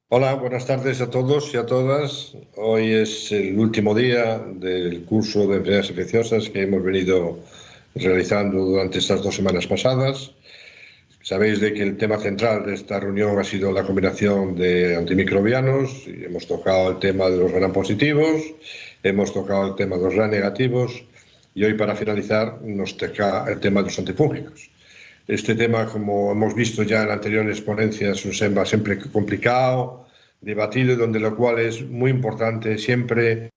Hola, buenas tardes a todos y a todas. Hoy es el último día del curso de enfermedades infecciosas que hemos venido realizando durante estas 2 semanas pasadas. Sabéis de que el tema central de esta reunión ha sido la combinación de antimicrobianos y hemos tocado el tema de los gram positivos, hemos tocado el tema de los gram negativos y hoy, para finalizar, nos toca el tema de los antifúngicos. Este tema, como hemos visto ya en anteriores ponencias, es un tema siempre complicado, debatido, donde lo cual es muy importante siempre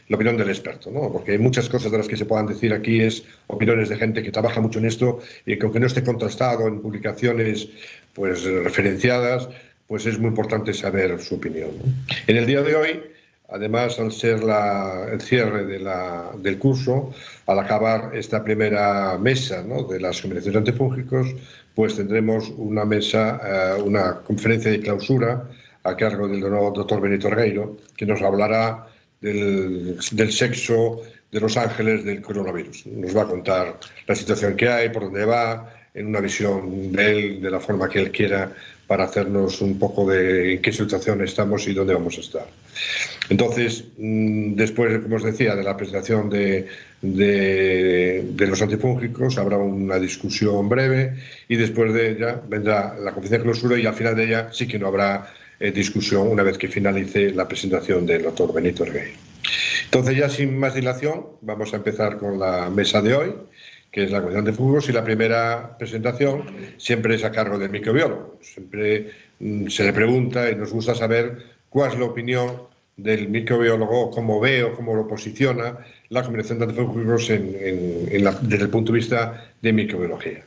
la opinión del experto, ¿no? Porque hay muchas cosas de las que se puedan decir aquí es opiniones de gente que trabaja mucho en esto y que, aunque no esté contrastado en publicaciones pues referenciadas, pues es muy importante saber su opinión, ¿no? En el día de hoy, además, al ser el cierre del curso, al acabar esta primera mesa, ¿no?, de las combinaciones de antifúngicos, pues tendremos una mesa, una conferencia de clausura a cargo del doctor Benito Regueiro, que nos hablará del sexo de los ángeles del coronavirus. Nos va a contar la situación que hay, por dónde va, en una visión de él, de la forma que él quiera, para hacernos un poco de en qué situación estamos y dónde vamos a estar. Entonces, después, como os decía, de la presentación de los antifúngicos, habrá una discusión breve y después de ella vendrá la conferencia de clausura y al final de ella sí que no habrá discusión una vez que finalice la presentación del doctor Benito Regueiro. Entonces, ya sin más dilación, vamos a empezar con la mesa de hoy, que es la Comisión de Fungos, y la primera presentación siempre es a cargo del microbiólogo. Siempre se le pregunta y nos gusta saber cuál es la opinión del microbiólogo, cómo ve o cómo lo posiciona la combinación de antifúngicos desde el punto de vista de microbiología.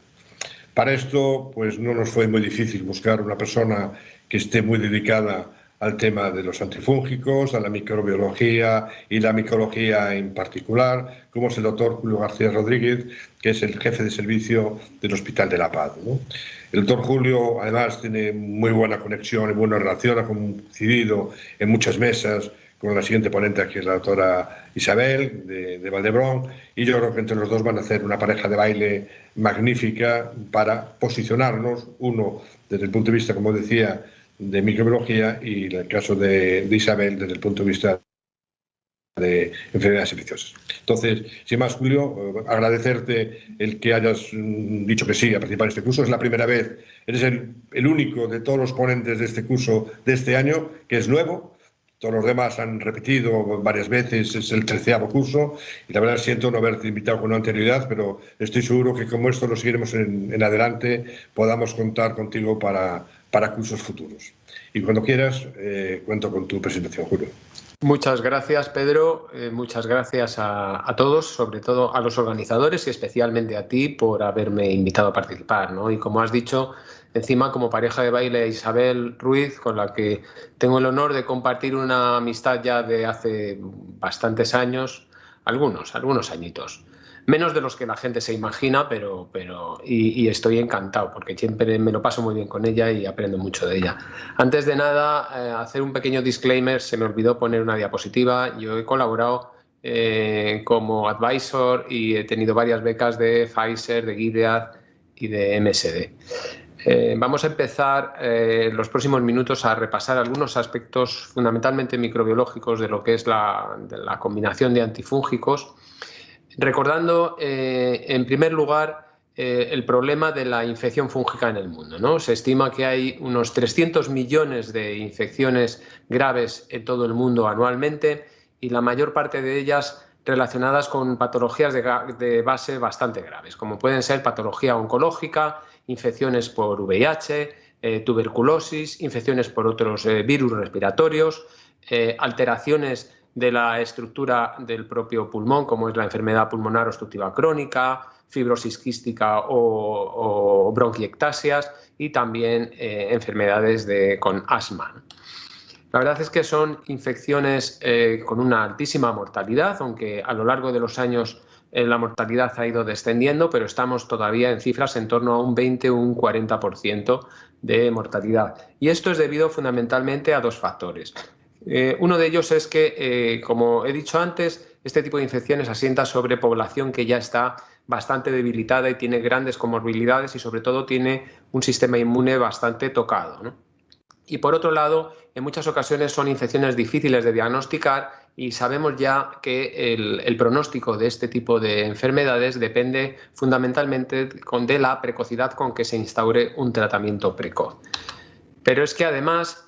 Para esto, pues no nos fue muy difícil buscar una persona que esté muy dedicada al tema de los antifúngicos, a la microbiología y la micología en particular, como es el doctor Julio García Rodríguez, que es el jefe de servicio del Hospital de la Paz, ¿no? El doctor Julio, además, tiene muy buena conexión y buena relación, ha coincidido en muchas mesas con la siguiente ponente, que es la doctora Isabel de Valdebrón, y yo creo que entre los dos van a hacer una pareja de baile magnífica para posicionarnos, uno desde el punto de vista, como decía, de microbiología, y en el caso de Isabel desde el punto de vista de enfermedades infecciosas. Entonces, sin más, Julio, agradecerte el que hayas dicho que sí a participar en este curso. Es la primera vez, eres el único de todos los ponentes de este curso de este año que es nuevo. Todos los demás han repetido varias veces, es el 13º curso, y la verdad siento no haberte invitado con anterioridad, pero estoy seguro que, como esto lo seguiremos en adelante, podamos contar contigo para cursos futuros. Y cuando quieras, cuento con tu presentación, Julio. Muchas gracias, Pedro. Muchas gracias a todos, sobre todo a los organizadores y especialmente a ti por haberme invitado a participar, ¿no? Y como has dicho, encima como pareja de baile, Isabel Ruiz, con la que tengo el honor de compartir una amistad ya de hace bastantes años, algunos añitos. Menos de los que la gente se imagina, y estoy encantado porque siempre me lo paso muy bien con ella y aprendo mucho de ella. Antes de nada, hacer un pequeño disclaimer, se me olvidó poner una diapositiva. Yo he colaborado como advisor y he tenido varias becas de Pfizer, de Gilead y de MSD. Vamos a empezar los próximos minutos a repasar algunos aspectos fundamentalmente microbiológicos de lo que es la combinación de antifúngicos, recordando en primer lugar el problema de la infección fúngica en el mundo, ¿no? Se estima que hay unos 300 millones de infecciones graves en todo el mundo anualmente, y la mayor parte de ellas relacionadas con patologías de base bastante graves, como pueden ser patología oncológica, infecciones por VIH, tuberculosis, infecciones por otros virus respiratorios, alteraciones de la estructura del propio pulmón, como es la enfermedad pulmonar obstructiva crónica, fibrosis quística o bronquiectasias, y también enfermedades con asma. La verdad es que son infecciones con una altísima mortalidad, aunque a lo largo de los años la mortalidad ha ido descendiendo, pero estamos todavía en cifras en torno a un 20 o un 40% de mortalidad. Y esto es debido fundamentalmente a dos factores. Uno de ellos es que, como he dicho antes, este tipo de infecciones asienta sobre población que ya está bastante debilitada y tiene grandes comorbilidades, y sobre todo tiene un sistema inmune bastante tocado, ¿no? Y por otro lado, en muchas ocasiones son infecciones difíciles de diagnosticar y sabemos ya que el pronóstico de este tipo de enfermedades depende fundamentalmente de la precocidad con que se instaure un tratamiento precoz. Pero es que además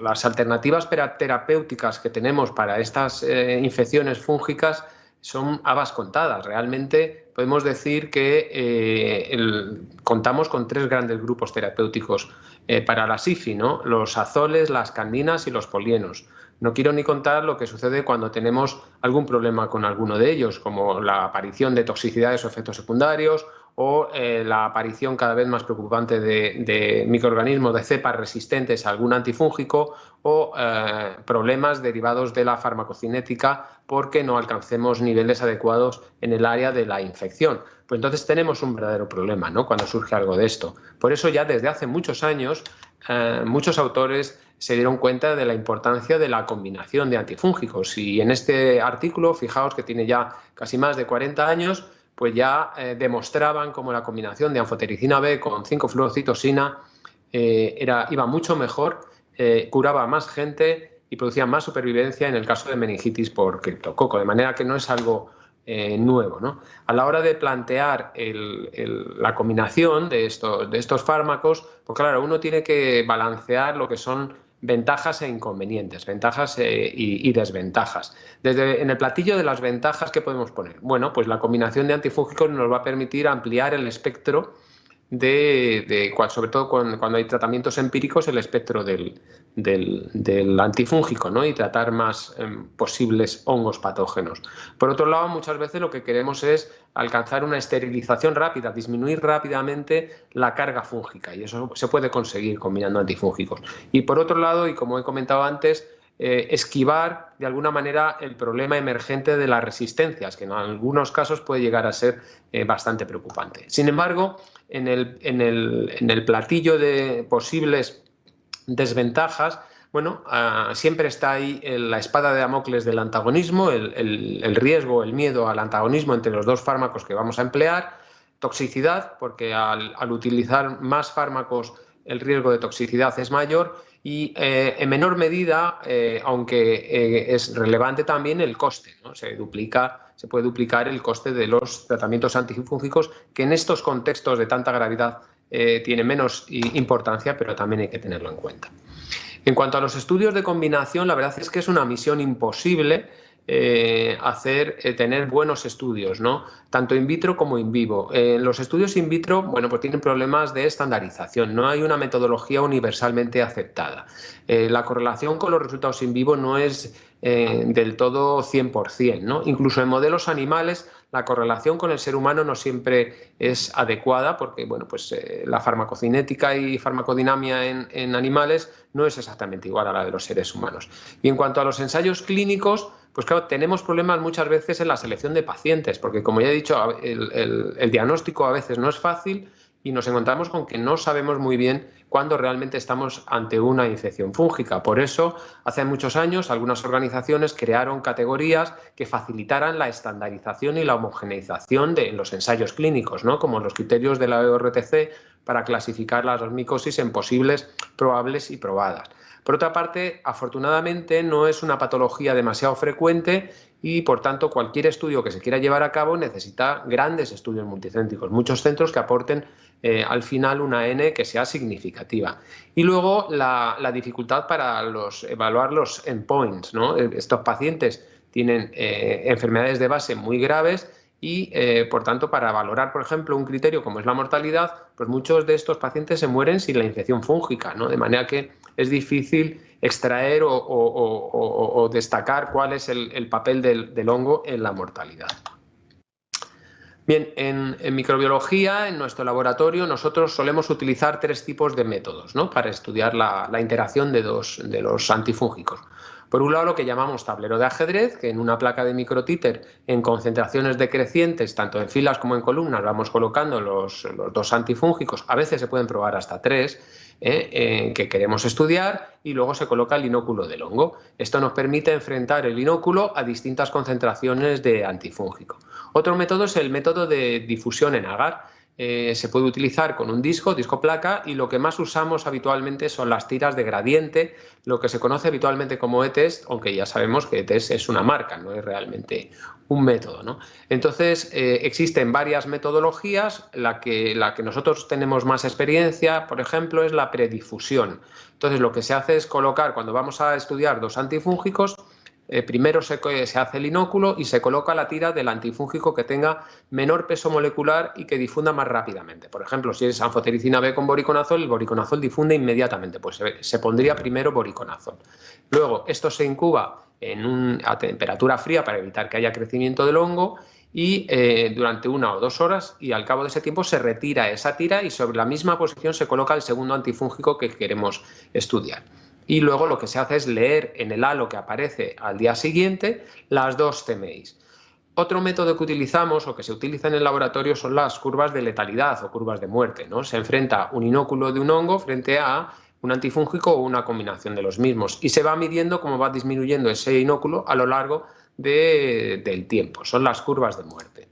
las alternativas terapéuticas que tenemos para estas infecciones fúngicas son habas contadas. Realmente podemos decir que contamos con 3 grandes grupos terapéuticos para la SIFI, ¿no? Los azoles, las candinas y los polienos. No quiero ni contar lo que sucede cuando tenemos algún problema con alguno de ellos, como la aparición de toxicidades o efectos secundarios, o la aparición cada vez más preocupante de microorganismos de cepas resistentes a algún antifúngico, o problemas derivados de la farmacocinética porque no alcancemos niveles adecuados en el área de la infección. Pues entonces tenemos un verdadero problema, ¿no?, cuando surge algo de esto. Por eso ya desde hace muchos años muchos autores se dieron cuenta de la importancia de la combinación de antifúngicos, y en este artículo, fijaos que tiene ya casi más de 40 años, pues ya demostraban cómo la combinación de anfotericina B con 5-fluorocitosina iba mucho mejor, curaba a más gente y producía más supervivencia en el caso de meningitis por criptococo, de manera que no es algo nuevo, ¿no? A la hora de plantear la combinación de estos fármacos, pues claro, uno tiene que balancear lo que son ventajas e inconvenientes, ventajas y desventajas. En el platillo de las ventajas, ¿qué podemos poner? Bueno, pues la combinación de antifúngicos nos va a permitir ampliar el espectro sobre todo cuando hay tratamientos empíricos, el espectro del antifúngico, ¿no?, y tratar más posibles hongos patógenos. Por otro lado, muchas veces lo que queremos es alcanzar una esterilización rápida, disminuir rápidamente la carga fúngica, y eso se puede conseguir combinando antifúngicos. Y por otro lado, y como he comentado antes, esquivar de alguna manera el problema emergente de las resistencias, que en algunos casos puede llegar a ser bastante preocupante. Sin embargo, en el platillo de posibles desventajas, bueno, siempre está ahí la espada de Damocles del antagonismo, el riesgo, el miedo al antagonismo entre los 2 fármacos que vamos a emplear, toxicidad, porque al utilizar más fármacos el riesgo de toxicidad es mayor, y en menor medida, aunque es relevante también, el coste, ¿no? Se puede duplicar el coste de los tratamientos antifúngicos, que en estos contextos de tanta gravedad tiene menos importancia, pero también hay que tenerlo en cuenta. En cuanto a los estudios de combinación, la verdad es que es una misión imposible tener buenos estudios, ¿no?, tanto in vitro como in vivo. Los estudios in vitro, bueno, pues tienen problemas de estandarización, no hay una metodología universalmente aceptada. La correlación con los resultados in vivo no es del todo 100%, ¿no? Incluso en modelos animales la correlación con el ser humano no siempre es adecuada, porque bueno, pues, la farmacocinética y farmacodinamia en animales no es exactamente igual a la de los seres humanos. Y en cuanto a los ensayos clínicos, pues claro, tenemos problemas muchas veces en la selección de pacientes, porque como ya he dicho, el diagnóstico a veces no es fácil y nos encontramos con que no sabemos muy bien cuándo realmente estamos ante una infección fúngica. Por eso, hace muchos años, algunas organizaciones crearon categorías que facilitaran la estandarización y la homogeneización de los ensayos clínicos, ¿no?, como los criterios de la EORTC para clasificar las micosis en posibles, probables y probadas. Por otra parte, afortunadamente no es una patología demasiado frecuente y, por tanto, cualquier estudio que se quiera llevar a cabo necesita grandes estudios multicéntricos, muchos centros que aporten al final una N que sea significativa. Y luego la dificultad para evaluar los endpoints, ¿no? Estos pacientes tienen enfermedades de base muy graves y, por tanto, para valorar, por ejemplo, un criterio como es la mortalidad, pues muchos de estos pacientes se mueren sin la infección fúngica, ¿no? De manera que es difícil extraer o destacar cuál es el papel del hongo en la mortalidad. Bien, en microbiología, en nuestro laboratorio, nosotros solemos utilizar 3 tipos de métodos, ¿no?, para estudiar la interacción de los antifúngicos. Por un lado, lo que llamamos tablero de ajedrez, que en una placa de microtíter en concentraciones decrecientes, tanto en filas como en columnas, vamos colocando los 2 antifúngicos, a veces se pueden probar hasta 3, que queremos estudiar, y luego se coloca el inóculo del hongo. Esto nos permite enfrentar el inóculo a distintas concentraciones de antifúngico. Otro método es el método de difusión en agar. se puede utilizar con un disco placa, y lo que más usamos habitualmente son las tiras de gradiente, lo que se conoce habitualmente como e-test, aunque ya sabemos que e-test es una marca, no es realmente un método, ¿no? Entonces, existen varias metodologías. La que nosotros tenemos más experiencia, por ejemplo, es la predifusión. Entonces, lo que se hace es colocar, cuando vamos a estudiar dos antifúngicos, primero se hace el inóculo y se coloca la tira del antifúngico que tenga menor peso molecular y que difunda más rápidamente. Por ejemplo, si es anfotericina B con boriconazol, el boriconazol difunde inmediatamente, pues se pondría primero boriconazol. Luego, esto se incuba a temperatura fría para evitar que haya crecimiento del hongo, y durante 1 o 2 horas, y al cabo de ese tiempo se retira esa tira y sobre la misma posición se coloca el segundo antifúngico que queremos estudiar. Y luego lo que se hace es leer en el halo que aparece al día siguiente las dos CMIs. Otro método que utilizamos o que se utiliza en el laboratorio son las curvas de letalidad o curvas de muerte, ¿no? Se enfrenta un inóculo de un hongo frente a un antifúngico o una combinación de los mismos, y se va midiendo cómo va disminuyendo ese inóculo a lo largo del tiempo. Son las curvas de muerte.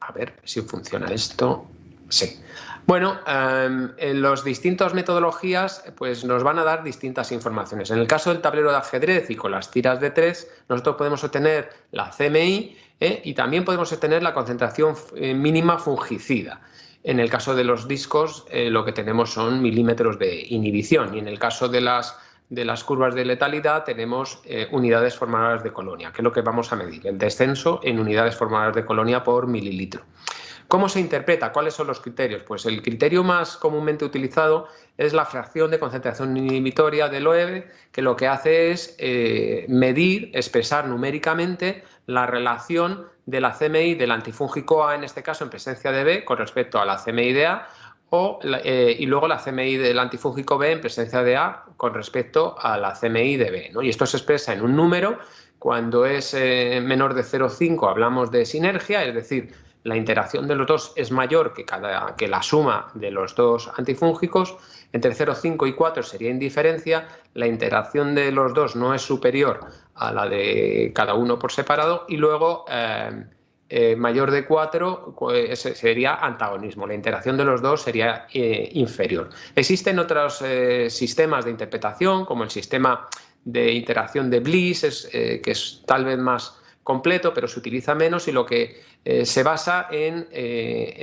A ver si funciona esto. Sí. Bueno, en las distintas metodologías pues nos van a dar distintas informaciones. En el caso del tablero de ajedrez y con las tiras de 3, nosotros podemos obtener la CMI y también podemos obtener la concentración mínima fungicida. En el caso de los discos lo que tenemos son milímetros de inhibición, y en el caso de las curvas de letalidad tenemos unidades formadoras de colonia, que es lo que vamos a medir, el descenso en unidades formadoras de colonia por mililitro. ¿Cómo se interpreta? ¿Cuáles son los criterios? Pues el criterio más comúnmente utilizado es la fracción de concentración inhibitoria del OEB, que lo que hace es medir, expresar numéricamente la relación de la CMI del antifúngico A, en este caso en presencia de B, con respecto a la CMI de A, y luego la CMI del antifúngico B en presencia de A con respecto a la CMI de B, ¿no? Y esto se expresa en un número. Cuando es menor de 0,5 hablamos de sinergia, es decir, la interacción de los dos es mayor que la suma de los dos antifúngicos. Entre 0,5 y 4 sería indiferencia. La interacción de los dos no es superior a la de cada uno por separado. Y luego, mayor de 4 pues, sería antagonismo. La interacción de los dos sería inferior. Existen otros sistemas de interpretación, como el sistema de interacción de Bliss, que es tal vez más completo, pero se utiliza menos, y lo que se basa en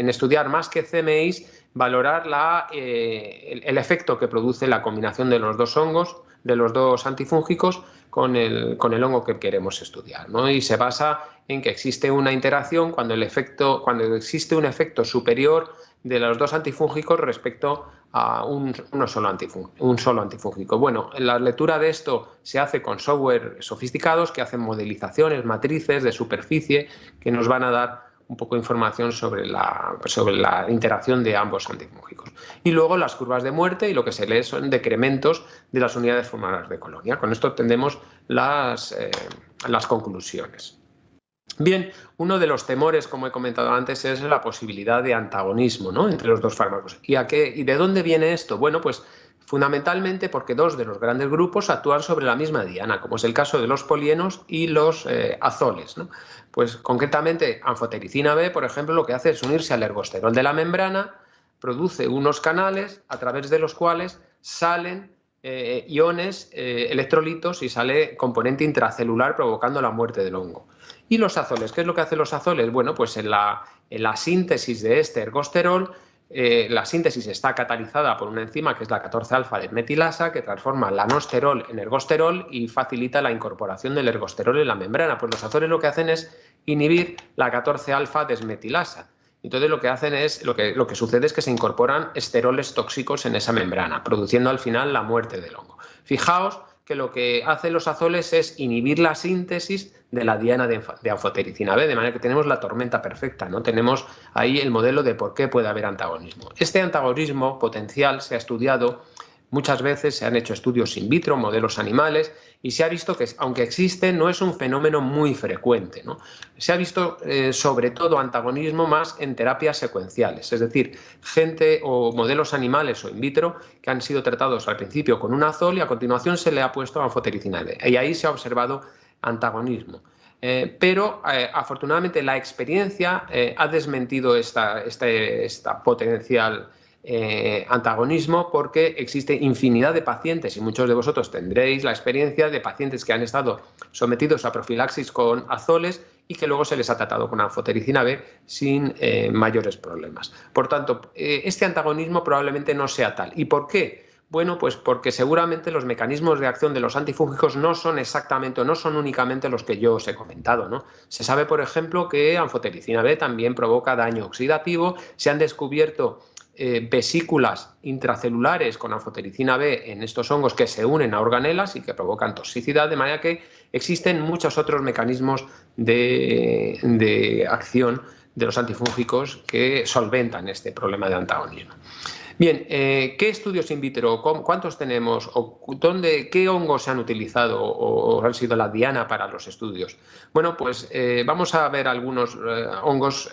estudiar más que CMIs, valorar el efecto que produce la combinación de los dos hongos, de los dos antifúngicos, con el hongo que queremos estudiar, ¿no? Y se basa en que existe una interacción cuando existe un efecto superior de los dos antifúngicos respecto a un solo antifúngico. Bueno, la lectura de esto se hace con software sofisticados que hacen modelizaciones, matrices de superficie, que nos van a dar un poco de información sobre la interacción de ambos antifúngicos. Y luego las curvas de muerte, y lo que se lee son decrementos de las unidades formadoras de colonia. Con esto obtenemos las conclusiones. Bien, uno de los temores, como he comentado antes, es la posibilidad de antagonismo, ¿no?, entre los dos fármacos. ¿Y de dónde viene esto? Bueno, pues fundamentalmente porque dos de los grandes grupos actúan sobre la misma diana, como es el caso de los polienos y los azoles, ¿no? Pues concretamente, anfotericina B, por ejemplo, lo que hace es unirse al ergosterol de la membrana, produce unos canales a través de los cuales salen iones, electrolitos, y sale componente intracelular provocando la muerte del hongo. ¿Y los azoles? ¿Qué es lo que hacen los azoles? Bueno, pues en la síntesis de este ergosterol, la síntesis está catalizada por una enzima que es la 14-alfa-desmetilasa, que transforma el anosterol en ergosterol y facilita la incorporación del ergosterol en la membrana. Pues los azoles lo que hacen es inhibir la 14-alfa-desmetilasa. Entonces lo que hacen es, lo que sucede es que se incorporan esteroles tóxicos en esa membrana, produciendo al final la muerte del hongo. Fijaos que lo que hacen los azoles es inhibir la síntesis de la diana de anfotericina B, de manera que tenemos la tormenta perfecta, ¿no? Tenemos ahí el modelo de por qué puede haber antagonismo. Este antagonismo potencial se ha estudiado muchas veces, se han hecho estudios in vitro, modelos animales, y se ha visto que, aunque existe, no es un fenómeno muy frecuente, ¿no? Se ha visto sobre todo antagonismo más en terapias secuenciales, es decir, gente o modelos animales o in vitro que han sido tratados al principio con un azol y a continuación se le ha puesto anfotericina B, y ahí se ha observado antagonismo. Pero afortunadamente la experiencia ha desmentido esta potencial antagonismo, porque existe infinidad de pacientes, y muchos de vosotros tendréis la experiencia de pacientes que han estado sometidos a profilaxis con azoles y que luego se les ha tratado con anfotericina B sin mayores problemas. Por tanto, este antagonismo probablemente no sea tal. ¿Y por qué? Bueno, pues porque seguramente los mecanismos de acción de los antifúngicos no son únicamente los que yo os he comentado, ¿no? Se sabe, por ejemplo, que anfotericina B también provoca daño oxidativo. Se han descubierto vesículas intracelulares con anfotericina B en estos hongos que se unen a organelas y que provocan toxicidad, de manera que existen muchos otros mecanismos de acción de los antifúngicos que solventan este problema de antagonismo. Bien, ¿qué estudios in vitro? ¿Cuántos tenemos? ¿Qué hongos se han utilizado o han sido la diana para los estudios? Bueno, pues vamos a ver algunos hongos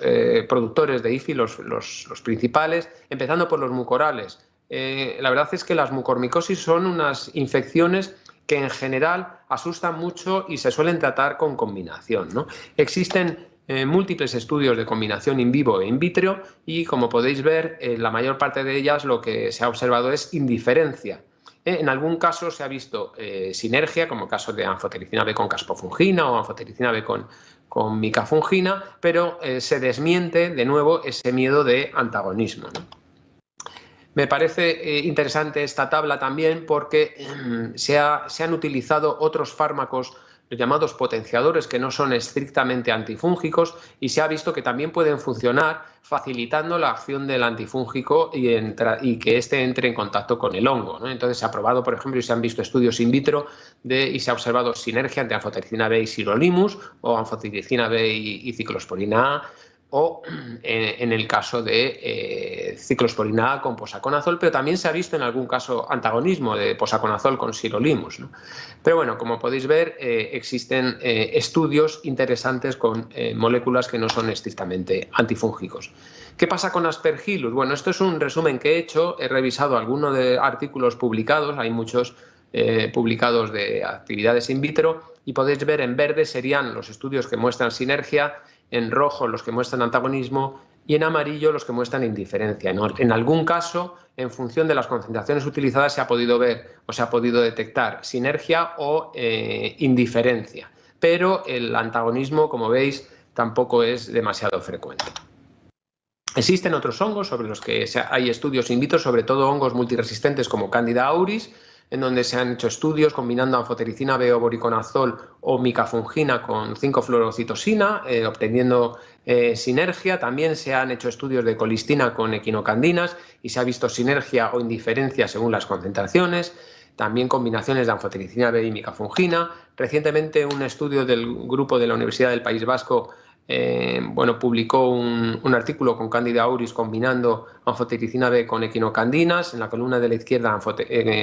productores de IFI, los principales, empezando por los mucorales. La verdad es que las mucormicosis son unas infecciones que en general asustan mucho y se suelen tratar con combinación, ¿no? Existen múltiples estudios de combinación in vivo e in vitro y, como podéis ver, la mayor parte de ellas lo que se ha observado es indiferencia. En algún caso se ha visto sinergia, como el caso de anfotericina B con caspofungina o anfotericina B con micafungina, pero se desmiente de nuevo ese miedo de antagonismo, ¿no? Me parece interesante esta tabla también porque se han utilizado otros fármacos, los llamados potenciadores, que no son estrictamente antifúngicos, y se ha visto que también pueden funcionar facilitando la acción del antifúngico y que éste entre en contacto con el hongo, ¿no? Entonces se ha probado, por ejemplo, y se han visto estudios in vitro y se ha observado sinergia entre anfotericina B y sirolimus, o anfotericina B y ciclosporina A, o en el caso de ciclosporina A con posaconazol, pero también se ha visto en algún caso antagonismo de posaconazol con sirolimus, ¿no? Pero bueno, como podéis ver, existen estudios interesantes con moléculas que no son estrictamente antifúngicos. ¿Qué pasa con Aspergillus? Bueno, esto es un resumen que he hecho, he revisado algunos de artículos publicados, hay muchos publicados de actividades in vitro, y podéis ver en verde serían los estudios que muestran sinergia, en rojo los que muestran antagonismo y en amarillo los que muestran indiferencia. En algún caso, en función de las concentraciones utilizadas, se ha podido ver o se ha podido detectar sinergia o indiferencia, pero el antagonismo, como veis, tampoco es demasiado frecuente. Existen otros hongos sobre los que hay estudios in vitro, sobre todo hongos multiresistentes como Candida auris, en donde se han hecho estudios combinando anfotericina B o voriconazol o micafungina con 5-fluorocitosina, obteniendo sinergia. También se han hecho estudios de colistina con equinocandinas y se ha visto sinergia o indiferencia según las concentraciones. También combinaciones de anfotericina B y micafungina. Recientemente un estudio del grupo de la Universidad del País Vasco publicó un artículo con Candida auris combinando anfotericina B con equinocandinas, en la columna de la izquierda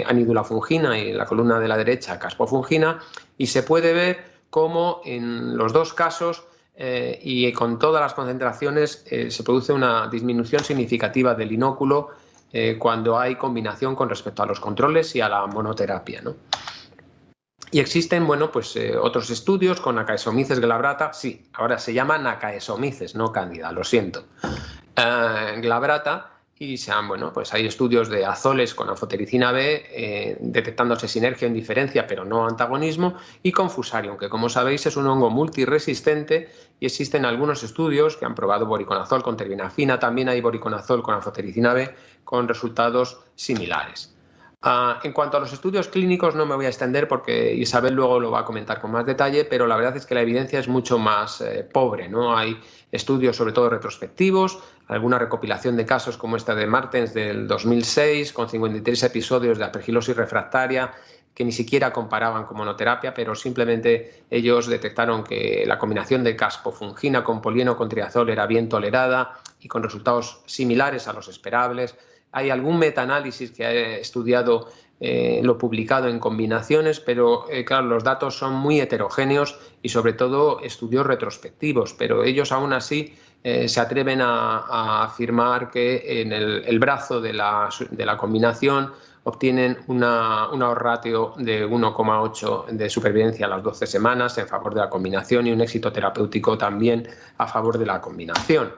anidulafungina y en la columna de la derecha caspofungina, y se puede ver cómo en los dos casos y con todas las concentraciones se produce una disminución significativa del inóculo cuando hay combinación con respecto a los controles y a la monoterapia, ¿no? Y existen, otros estudios con Acaesomyces glabrata. Sí, ahora se llama Acaesomyces, no Cándida, lo siento. Glabrata, y hay estudios de azoles con anfotericina B detectándose sinergia o indiferencia, pero no antagonismo, y con Fusarium, que como sabéis es un hongo multiresistente, y existen algunos estudios que han probado voriconazol con terbinafina. También hay voriconazol con anfotericina B con resultados similares. En cuanto a los estudios clínicos no me voy a extender porque Isabel luego lo va a comentar con más detalle, pero la verdad es que la evidencia es mucho más pobre, ¿no? Hay estudios sobre todo retrospectivos, alguna recopilación de casos como esta de Martens del 2006 con 53 episodios de aspergilosis refractaria que ni siquiera comparaban con monoterapia, pero simplemente ellos detectaron que la combinación de caspofungina con polieno con triazol era bien tolerada y con resultados similares a los esperables. Hay algún metaanálisis que ha estudiado lo publicado en combinaciones, pero claro, los datos son muy heterogéneos y sobre todo estudios retrospectivos, pero ellos aún así se atreven a afirmar que en el brazo de la combinación obtienen una odds ratio de 1,8 de supervivencia a las 12 semanas en favor de la combinación y un éxito terapéutico también a favor de la combinación.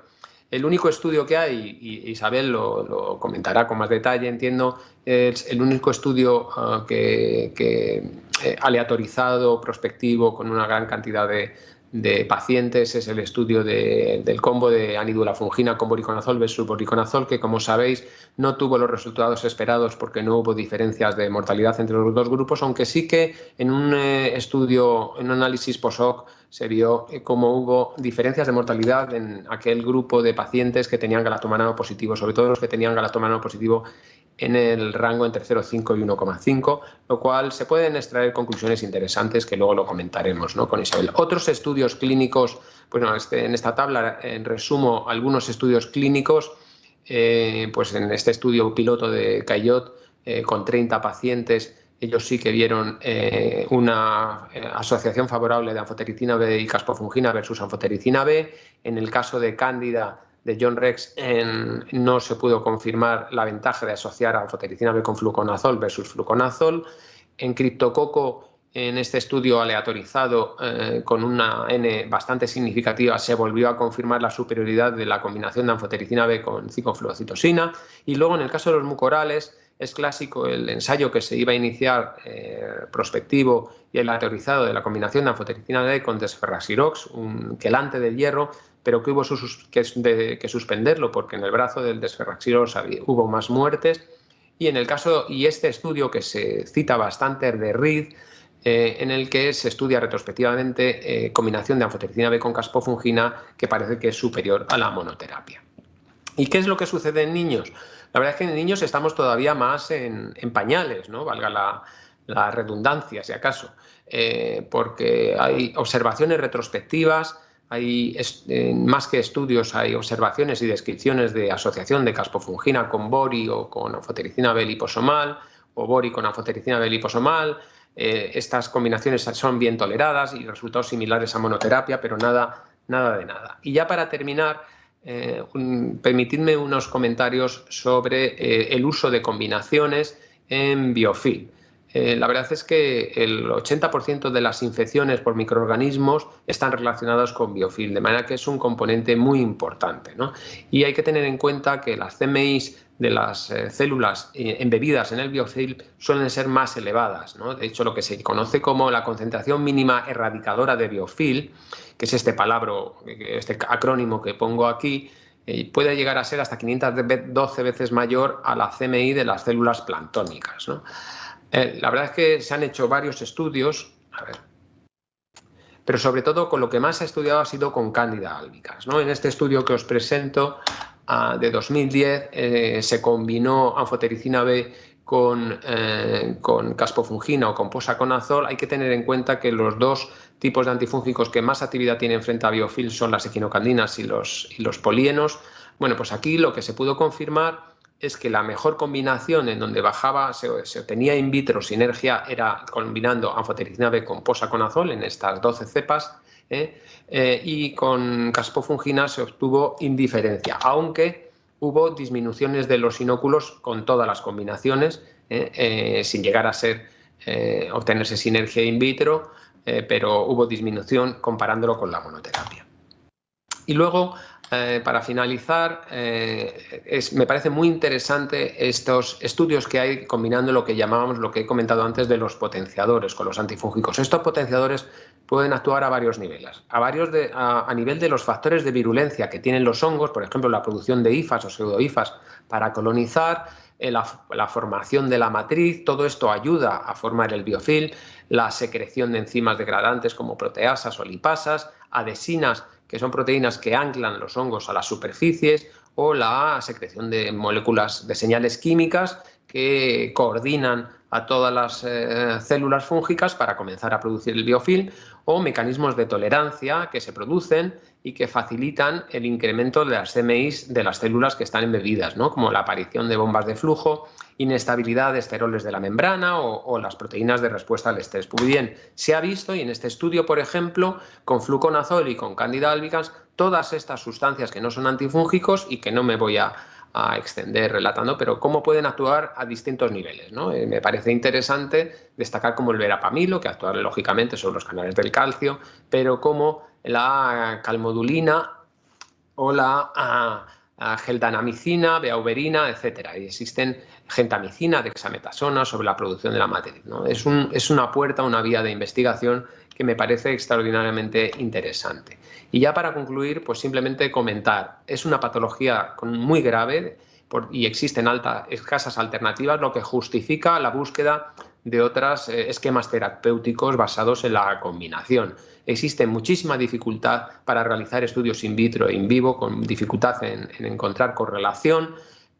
El único estudio que hay, y Isabel lo comentará con más detalle, entiendo, es el único estudio aleatorizado, prospectivo, con una gran cantidad de pacientes, es el estudio del combo de anidulafungina con voriconazol versus voriconazol, que, como sabéis, no tuvo los resultados esperados porque no hubo diferencias de mortalidad entre los dos grupos, aunque sí que en un estudio, en un análisis post-hoc, se vio cómo hubo diferencias de mortalidad en aquel grupo de pacientes que tenían galactomanano positivo, sobre todo los que tenían galactomanano positivo en el rango entre 0,5 y 1,5, lo cual se pueden extraer conclusiones interesantes que luego lo comentaremos, ¿no?, con Isabel. Otros estudios clínicos, bueno, en esta tabla resumo algunos estudios clínicos, pues en este estudio piloto de Cayot con 30 pacientes, ellos sí que vieron una asociación favorable de anfotericina B y caspofungina versus anfotericina B. En el caso de Cándida de John Rex no se pudo confirmar la ventaja de asociar anfotericina B con fluconazol versus fluconazol. En criptococo, en este estudio aleatorizado con una N bastante significativa, se volvió a confirmar la superioridad de la combinación de anfotericina B con ciconfluocitosina. Y luego, en el caso de los mucorales, es clásico el ensayo que se iba a iniciar prospectivo y aleatorizado de la combinación de anfotericina B con desferraxirox, un quelante del hierro, pero que hubo que suspenderlo porque en el brazo del desferraxirox hubo más muertes. Y en el caso, y este estudio que se cita bastante, de Reed, en el que se estudia retrospectivamente combinación de anfotericina B con caspofungina, que parece que es superior a la monoterapia. ¿Y qué es lo que sucede en niños? La verdad es que en niños estamos todavía más en pañales, ¿no?, valga la redundancia, si acaso, porque hay observaciones retrospectivas, hay más que estudios, hay observaciones y descripciones de asociación de caspofungina con bori o con anfotericina B liposomal, o bori con anfotericina B liposomal. Estas combinaciones son bien toleradas y resultados similares a monoterapia, pero nada de nada. Y ya para terminar, permitidme unos comentarios sobre el uso de combinaciones en biofilm. La verdad es que el 80% de las infecciones por microorganismos están relacionadas con biofilm, de manera que es un componente muy importante, ¿no? Y hay que tener en cuenta que las CMIs de las células embebidas en el biofilm suelen ser más elevadas, ¿no? De hecho, lo que se conoce como la concentración mínima erradicadora de biofilm, que es este acrónimo que pongo aquí, puede llegar a ser hasta 512 veces mayor a la CMI de las células planctónicas, ¿no? La verdad es que se han hecho varios estudios, pero sobre todo con lo que más se ha estudiado ha sido con Candida albicans, ¿no? En este estudio que os presento de 2010 se combinó anfotericina B con caspofungina o con posaconazol. Hay que tener en cuenta que los dos tipos de antifúngicos que más actividad tienen frente a biofilm son las equinocandinas y los polienos. Bueno, pues aquí lo que se pudo confirmar es que la mejor combinación en donde se obtenía in vitro sinergia era combinando anfotericina B con posaconazol en estas 12 cepas, y con caspofungina se obtuvo indiferencia, aunque hubo disminuciones de los inóculos con todas las combinaciones, sin llegar a obtenerse sinergia in vitro, pero hubo disminución comparándolo con la monoterapia. Y luego, para finalizar, me parece muy interesante estos estudios que hay combinando lo que llamábamos, lo que he comentado antes, de los potenciadores con los antifúngicos. Estos potenciadores pueden actuar a varios niveles. A nivel de los factores de virulencia que tienen los hongos, por ejemplo, la producción de hifas o pseudohifas para colonizar, la formación de la matriz, todo esto ayuda a formar el biofilm, la secreción de enzimas degradantes como proteasas o lipasas, adhesinas, que son proteínas que anclan los hongos a las superficies, o la secreción de moléculas de señales químicas que coordinan a todas las células fúngicas para comenzar a producir el biofilm, o mecanismos de tolerancia que se producen y que facilitan el incremento de las CMIs de las células que están embebidas, ¿no?, como la aparición de bombas de flujo, inestabilidad de esteroles de la membrana o las proteínas de respuesta al estrés. Pues bien, se ha visto, y en este estudio, por ejemplo, con fluconazol y con Candida albicans, todas estas sustancias que no son antifúngicos y que no me voy a a extender relatando, pero cómo pueden actuar a distintos niveles, ¿no? Me parece interesante destacar como el verapamilo, que actúa lógicamente sobre los canales del calcio, pero como la calmodulina o la geldanamicina, beauberina, etcétera. Y existen gentamicina, dexametasona sobre la producción de la matriz, ¿no? Es una puerta, una vía de investigación que me parece extraordinariamente interesante. Y ya para concluir, pues simplemente comentar, es una patología muy grave y existen escasas alternativas, lo que justifica la búsqueda de otros esquemas terapéuticos basados en la combinación. Existe muchísima dificultad para realizar estudios in vitro e in vivo, con dificultad en encontrar correlación.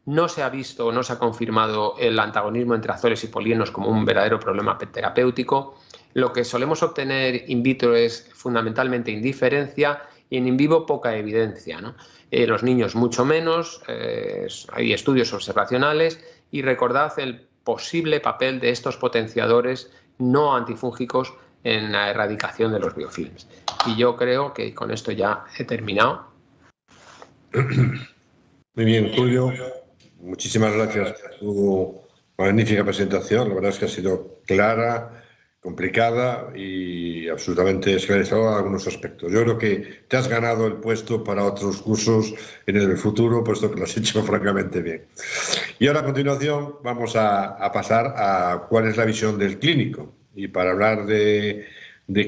No se ha visto, no se ha confirmado el antagonismo entre azoles y polienos como un verdadero problema terapéutico. Lo que solemos obtener in vitro es fundamentalmente indiferencia y en vivo poca evidencia, ¿no? Los niños mucho menos, hay estudios observacionales y recordad el posible papel de estos potenciadores no antifúngicos en la erradicación de los biofilms. Y yo creo que con esto ya he terminado. Muy bien, Julio. Muchísimas gracias por tu magnífica presentación. La verdad es que ha sido clara, complicada y absolutamente esclarecedora en algunos aspectos. Yo creo que te has ganado el puesto para otros cursos en el futuro, puesto que lo has hecho francamente bien. Y ahora a continuación vamos a pasar a cuál es la visión del clínico. Y para hablar de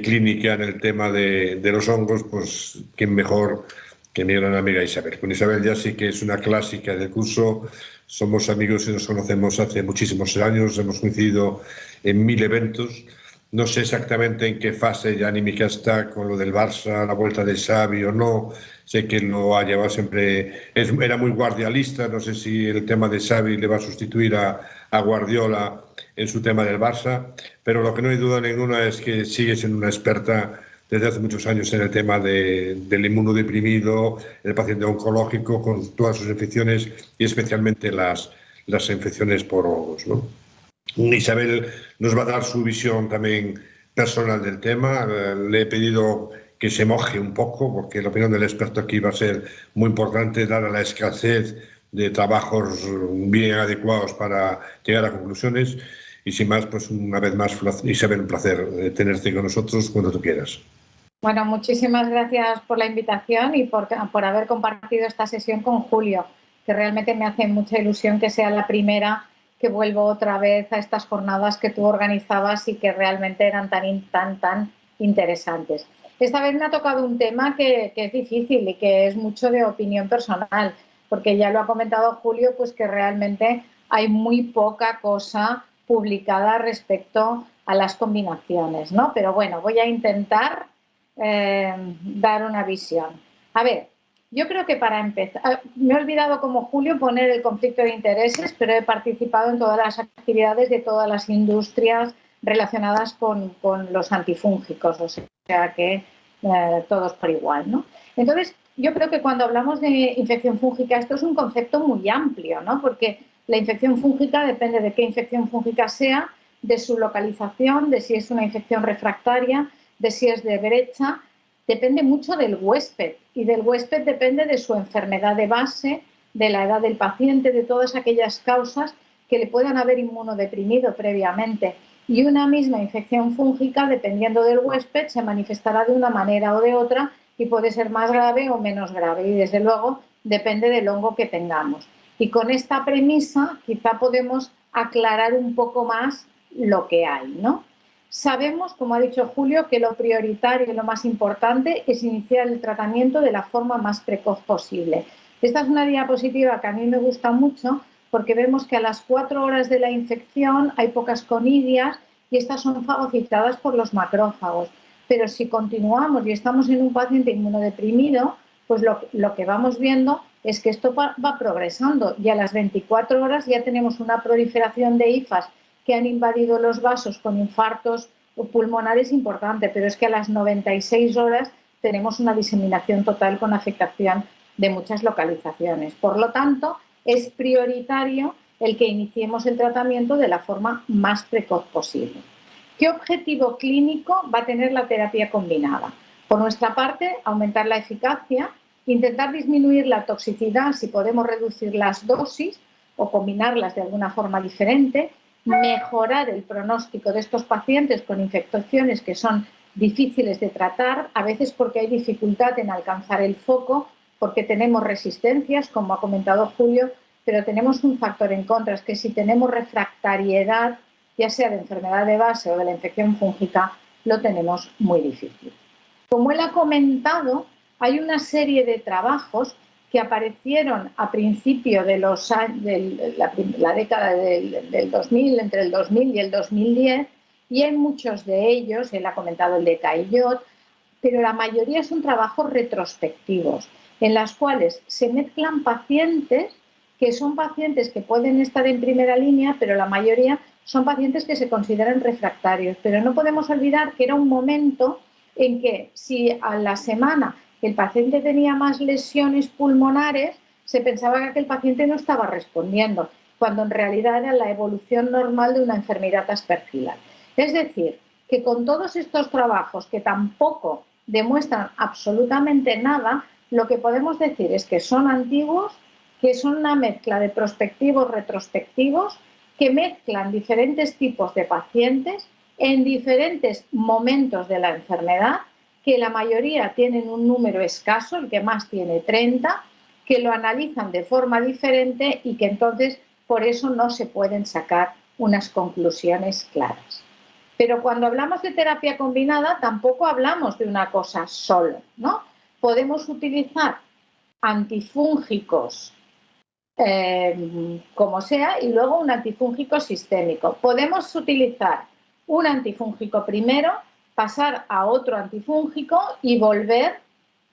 clínica en el tema de los hongos, pues quién mejor que mi gran amiga Isabel. Con Isabel ya sí que es una clásica del curso, somos amigos y nos conocemos hace muchísimos años, hemos coincidido en 1000 eventos. No sé exactamente en qué fase ya anímica está con lo del Barça, la vuelta de Xavi o no. Sé que lo ha llevado siempre, era muy guardialista, no sé si el tema de Xavi le va a sustituir a Guardiola en su tema del Barça, pero lo que no hay duda ninguna es que sigue siendo una experta desde hace muchos años en el tema del inmunodeprimido, el paciente oncológico con todas sus infecciones y especialmente las infecciones por hongos, ¿no? Isabel nos va a dar su visión también personal del tema. Le he pedido que se moje un poco porque la opinión del experto aquí va a ser muy importante, dada la escasez de trabajos bien adecuados para llegar a conclusiones. Y sin más, pues una vez más, Isabel, un placer tenerte con nosotros cuando tú quieras. Bueno, muchísimas gracias por la invitación y por haber compartido esta sesión con Julio, que realmente me hace mucha ilusión que sea la primera que vuelvo otra vez a estas jornadas que tú organizabas y que realmente eran tan interesantes. Esta vez me ha tocado un tema que es difícil y que es mucho de opinión personal, porque ya lo ha comentado Julio, pues que realmente hay muy poca cosa publicada respecto a las combinaciones, ¿no? Pero bueno, voy a intentar dar una visión. A ver, yo creo que para empezar, me he olvidado como Julio poner el conflicto de intereses, pero he participado en todas las actividades de todas las industrias relacionadas con los antifúngicos, o sea que todos por igual, ¿no? Entonces, yo creo que cuando hablamos de infección fúngica, esto es un concepto muy amplio, ¿no? Porque la infección fúngica depende de qué infección fúngica sea, de su localización, de si es una infección refractaria, de si es de brecha, depende mucho del huésped y del huésped depende de su enfermedad de base, de la edad del paciente, de todas aquellas causas que le puedan haber inmunodeprimido previamente. Y una misma infección fúngica, dependiendo del huésped, se manifestará de una manera o de otra y puede ser más grave o menos grave y desde luego depende del hongo que tengamos. Y con esta premisa quizá podemos aclarar un poco más lo que hay, ¿no? Sabemos, como ha dicho Julio, que lo prioritario y lo más importante es iniciar el tratamiento de la forma más precoz posible. Esta es una diapositiva que a mí me gusta mucho porque vemos que a las 4 horas de la infección hay pocas conidias y estas son fagocitadas por los macrófagos. Pero si continuamos y estamos en un paciente inmunodeprimido, pues lo que vamos viendo es que esto va progresando y a las 24 horas ya tenemos una proliferación de hifas que han invadido los vasos con infartos pulmonares importante, pero es que a las 96 horas tenemos una diseminación total con afectación de muchas localizaciones. Por lo tanto, es prioritario el que iniciemos el tratamiento de la forma más precoz posible. ¿Qué objetivo clínico va a tener la terapia combinada? Por nuestra parte, aumentar la eficacia Intentar disminuir la toxicidad si podemos reducir las dosis o combinarlas de alguna forma diferente, mejorar el pronóstico de estos pacientes con infecciones que son difíciles de tratar, a veces porque hay dificultad en alcanzar el foco, porque tenemos resistencias, como ha comentado Julio, pero tenemos un factor en contra, es que si tenemos refractariedad, ya sea de enfermedad de base o de la infección fúngica, lo tenemos muy difícil. Como él ha comentado, hay una serie de trabajos que aparecieron a principio de la década del 2000, entre el 2000 y el 2010, y hay muchos de ellos, él ha comentado el de Caillot, pero la mayoría son trabajos retrospectivos, en los cuales se mezclan pacientes que son pacientes que pueden estar en primera línea, pero la mayoría son pacientes que se consideran refractarios. Pero no podemos olvidar que era un momento en que si a la semana el paciente tenía más lesiones pulmonares, se pensaba que aquel paciente no estaba respondiendo, cuando en realidad era la evolución normal de una enfermedad aspergilal. Es decir, que con todos estos trabajos que tampoco demuestran absolutamente nada, lo que podemos decir es que son antiguos, que son una mezcla de prospectivos, retrospectivos, que mezclan diferentes tipos de pacientes en diferentes momentos de la enfermedad, que la mayoría tienen un número escaso, el que más tiene 30, que lo analizan de forma diferente y que entonces por eso no se pueden sacar unas conclusiones claras. Pero cuando hablamos de terapia combinada tampoco hablamos de una cosa solo, ¿no? Podemos utilizar antifúngicos como sea y luego un antifúngico sistémico. Podemos utilizar un antifúngico primero, pasar a otro antifúngico y volver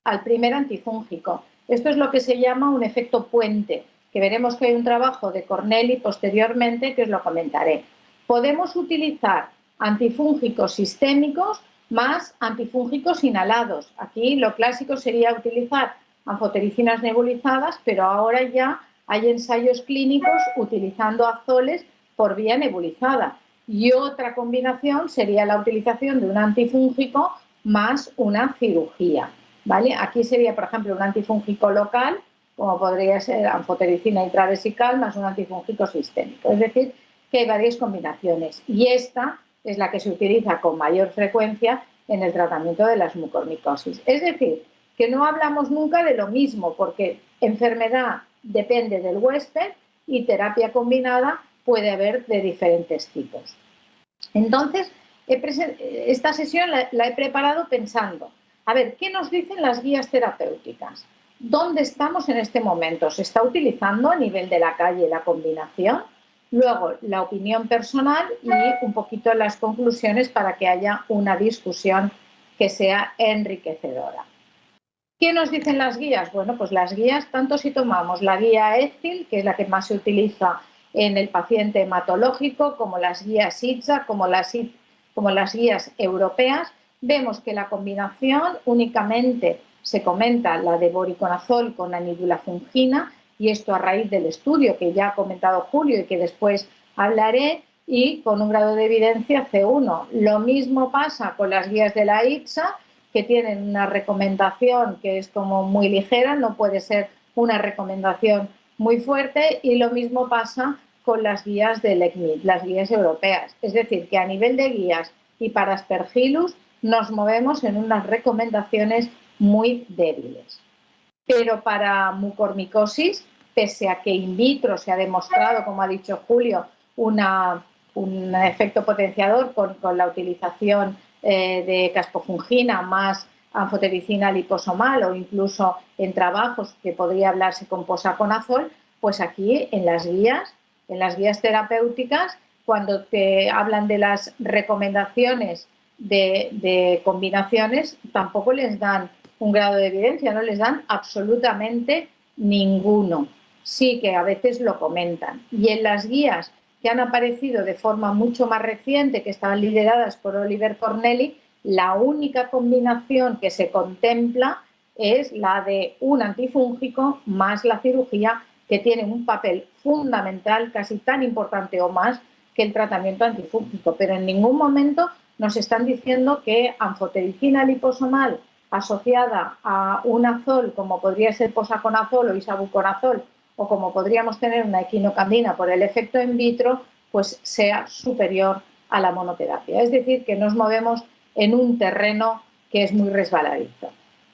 al primer antifúngico. Esto es lo que se llama un efecto puente, que veremos que hay un trabajo de Corneli posteriormente que os lo comentaré. Podemos utilizar antifúngicos sistémicos más antifúngicos inhalados. Aquí lo clásico sería utilizar anfotericinas nebulizadas, pero ahora ya hay ensayos clínicos utilizando azoles por vía nebulizada. Y otra combinación sería la utilización de un antifúngico más una cirugía, ¿vale? Aquí sería, por ejemplo, un antifúngico local, como podría ser anfotericina intravesical más un antifúngico sistémico. Es decir, que hay varias combinaciones. Y esta es la que se utiliza con mayor frecuencia en el tratamiento de las mucormicosis. Es decir, que no hablamos nunca de lo mismo, porque enfermedad depende del huésped y terapia combinada puede haber de diferentes tipos. Entonces, esta sesión la he preparado pensando, a ver, ¿qué nos dicen las guías terapéuticas? ¿Dónde estamos en este momento? ¿Se está utilizando a nivel de la calle la combinación? Luego, la opinión personal y un poquito las conclusiones para que haya una discusión que sea enriquecedora. ¿Qué nos dicen las guías? Bueno, pues las guías, tanto si tomamos la guía ECIL, que es la que más se utiliza en el paciente hematológico, como las guías ITSA, como las guías europeas, vemos que la combinación únicamente se comenta la de voriconazol con anidulafungina, y esto a raíz del estudio que ya ha comentado Julio y que después hablaré, y con un grado de evidencia C1. Lo mismo pasa con las guías de la ITSA, que tienen una recomendación que es como muy ligera, no puede ser una recomendación muy fuerte, y lo mismo pasa con las guías del ECMID, las guías europeas. Es decir, que a nivel de guías y para Aspergillus nos movemos en unas recomendaciones muy débiles. Pero para mucormicosis, pese a que in vitro se ha demostrado, como ha dicho Julio, un efecto potenciador con la utilización de caspofungina más anfotericina liposomal, o incluso en trabajos que podría hablarse con posaconazol, pues aquí en las guías terapéuticas, cuando te hablan de las recomendaciones de combinaciones, tampoco les dan un grado de evidencia, no les dan absolutamente ninguno. Sí que a veces lo comentan. Y en las guías que han aparecido de forma mucho más reciente, que estaban lideradas por Oliver Corneli, la única combinación que se contempla es la de un antifúngico más la cirugía, que tiene un papel fundamental, casi tan importante o más que el tratamiento antifúngico. Pero en ningún momento nos están diciendo que anfotericina liposomal asociada a un azol, como podría ser posaconazol o isavuconazol, o como podríamos tener una equinocandina por el efecto in vitro, pues sea superior a la monoterapia. Es decir, que nos movemos en un terreno que es muy resbaladizo.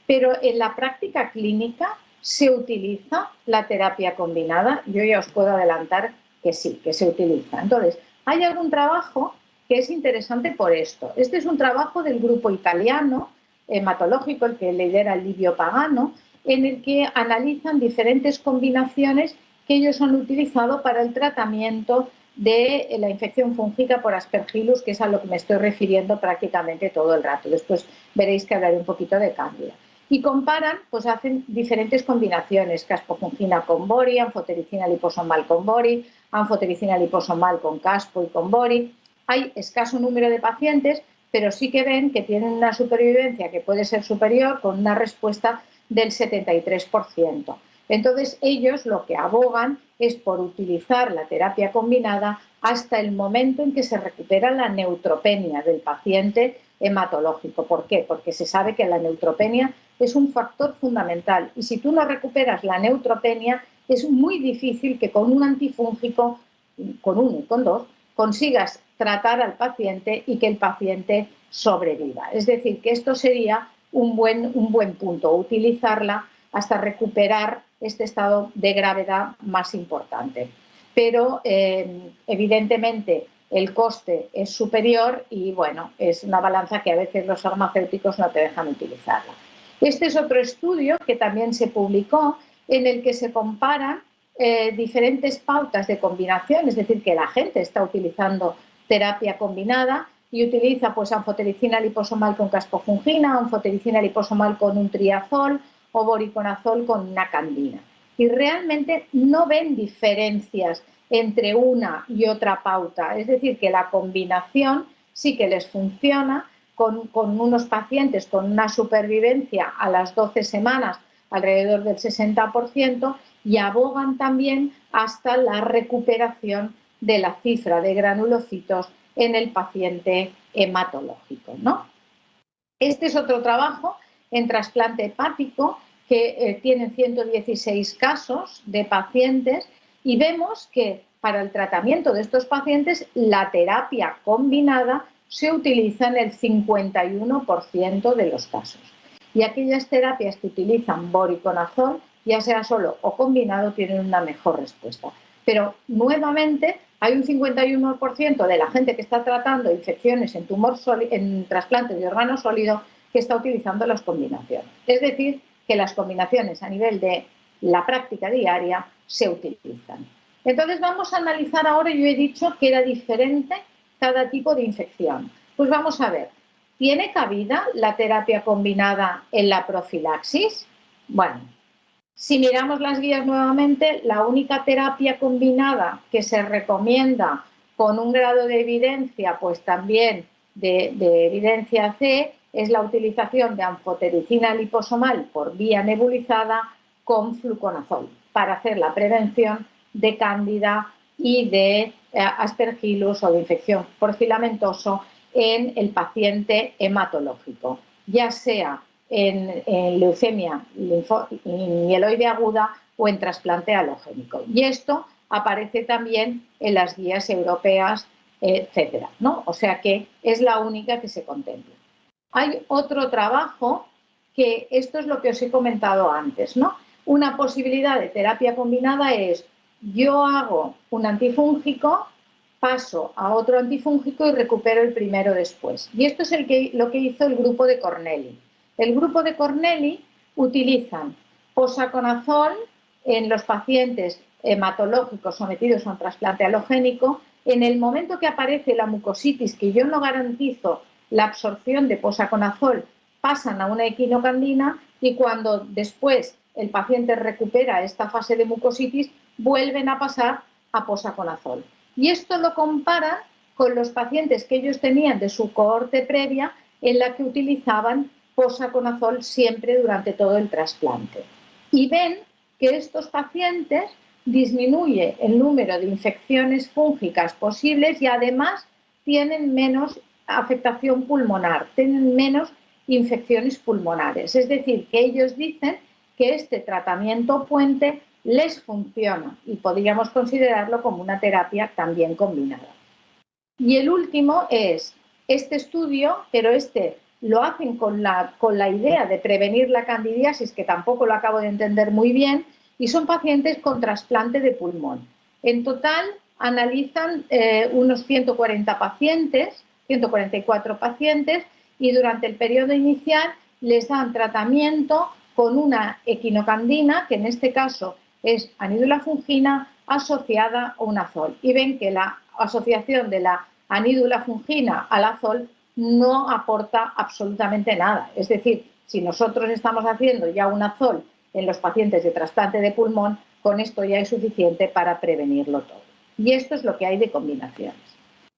Pero en la práctica clínica se utiliza la terapia combinada. Yo ya os puedo adelantar que sí, que se utiliza. Entonces, hay algún trabajo que es interesante por esto. Este es un trabajo del grupo italiano hematológico, el que lidera Livio Pagano, en el que analizan diferentes combinaciones que ellos han utilizado para el tratamiento de la infección fúngica por Aspergillus, que es a lo que me estoy refiriendo prácticamente todo el rato. Después veréis que hablaré un poquito de Cándida. Y comparan, pues hacen diferentes combinaciones, caspofungina con bori, anfotericina liposomal con bori, anfotericina liposomal con caspo y con bori. Hay escaso número de pacientes, pero sí que ven que tienen una supervivencia que puede ser superior, con una respuesta del 73%. Entonces, ellos lo que abogan es por utilizar la terapia combinada hasta el momento en que se recupera la neutropenia del paciente hematológico. ¿Por qué? Porque se sabe que la neutropenia es un factor fundamental y si tú no recuperas la neutropenia es muy difícil que con un antifúngico, con uno y con dos, consigas tratar al paciente y que el paciente sobreviva. Es decir, que esto sería un buen punto, utilizarla hasta recuperar este estado de gravedad más importante. Pero evidentemente el coste es superior y bueno, es una balanza que a veces los farmacéuticos no te dejan utilizarla. Este es otro estudio que también se publicó en el que se comparan diferentes pautas de combinación, es decir, que la gente está utilizando terapia combinada y utiliza pues anfotericina liposomal con caspofungina, anfotericina liposomal con un triazol o boriconazol con una candina. Y realmente no ven diferencias entre una y otra pauta, es decir, que la combinación sí que les funciona con unos pacientes con una supervivencia a las 12 semanas alrededor del 60% y abogan también hasta la recuperación de la cifra de granulocitos en el paciente hematológico, ¿no? Este es otro trabajo en trasplante hepático que tienen 116 casos de pacientes y vemos que para el tratamiento de estos pacientes la terapia combinada se utiliza en el 51% de los casos. Y aquellas terapias que utilizan boriconazol, ya sea solo o combinado, tienen una mejor respuesta. Pero nuevamente hay un 51% de la gente que está tratando infecciones en trasplantes de órgano sólido que está utilizando las combinaciones. Es decir, que las combinaciones a nivel de la práctica diaria se utilizan. Entonces vamos a analizar ahora, yo he dicho que era diferente cada tipo de infección. Pues vamos a ver, ¿tiene cabida la terapia combinada en la profilaxis? Bueno, si miramos las guías nuevamente, la única terapia combinada que se recomienda con un grado de evidencia, pues también de evidencia C, es la utilización de anfotericina liposomal por vía nebulizada con fluconazol para hacer la prevención de cándida y de aspergillus o de infección por filamentoso en el paciente hematológico, ya sea en leucemia mieloide aguda o en trasplante halogénico. Y esto aparece también en las guías europeas, etcétera, ¿no? O sea que es la única que se contempla. Hay otro trabajo que esto es lo que os he comentado antes, ¿no? Una posibilidad de terapia combinada es yo hago un antifúngico, paso a otro antifúngico y recupero el primero después. Y esto es lo que hizo el grupo de Corneli. El grupo de Corneli utilizan posaconazol en los pacientes hematológicos sometidos a un trasplante halogénico. En el momento que aparece la mucositis, que yo no garantizo la absorción de posaconazol, pasan a una equinocandina y cuando después el paciente recupera esta fase de mucositis, vuelven a pasar a posaconazol. Y esto lo comparan con los pacientes que ellos tenían de su cohorte previa en la que utilizaban posaconazol siempre durante todo el trasplante. Y ven que estos pacientes disminuye el número de infecciones fúngicas posibles y además tienen menos afectación pulmonar, tienen menos infecciones pulmonares. Es decir, que ellos dicen que este tratamiento puente les funciona y podríamos considerarlo como una terapia también combinada. Y el último es este estudio, pero este lo hacen con la idea de prevenir la candidiasis, que tampoco lo acabo de entender muy bien, y son pacientes con trasplante de pulmón. En total analizan unos 140 pacientes, 144 pacientes, y durante el periodo inicial les dan tratamiento con una equinocandina, que en este caso es anídula fungina asociada a un azol. Y ven que la asociación de la anídula fungina al azol no aporta absolutamente nada. Es decir, si nosotros estamos haciendo ya un azol en los pacientes de trasplante de pulmón, con esto ya es suficiente para prevenirlo todo. Y esto es lo que hay de combinaciones.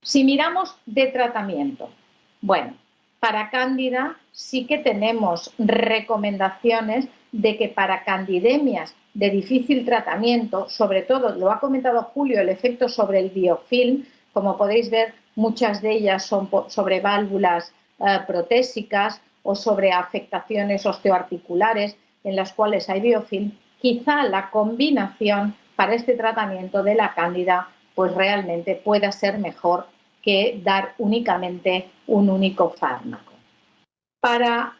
Si miramos de tratamiento, bueno, para cándida sí que tenemos recomendaciones de que para candidemias de difícil tratamiento, sobre todo, lo ha comentado Julio, el efecto sobre el biofilm, como podéis ver, muchas de ellas son sobre válvulas protésicas o sobre afectaciones osteoarticulares en las cuales hay biofilm. Quizá la combinación para este tratamiento de la cándida pues realmente pueda ser mejor que dar únicamente un único fármaco. Para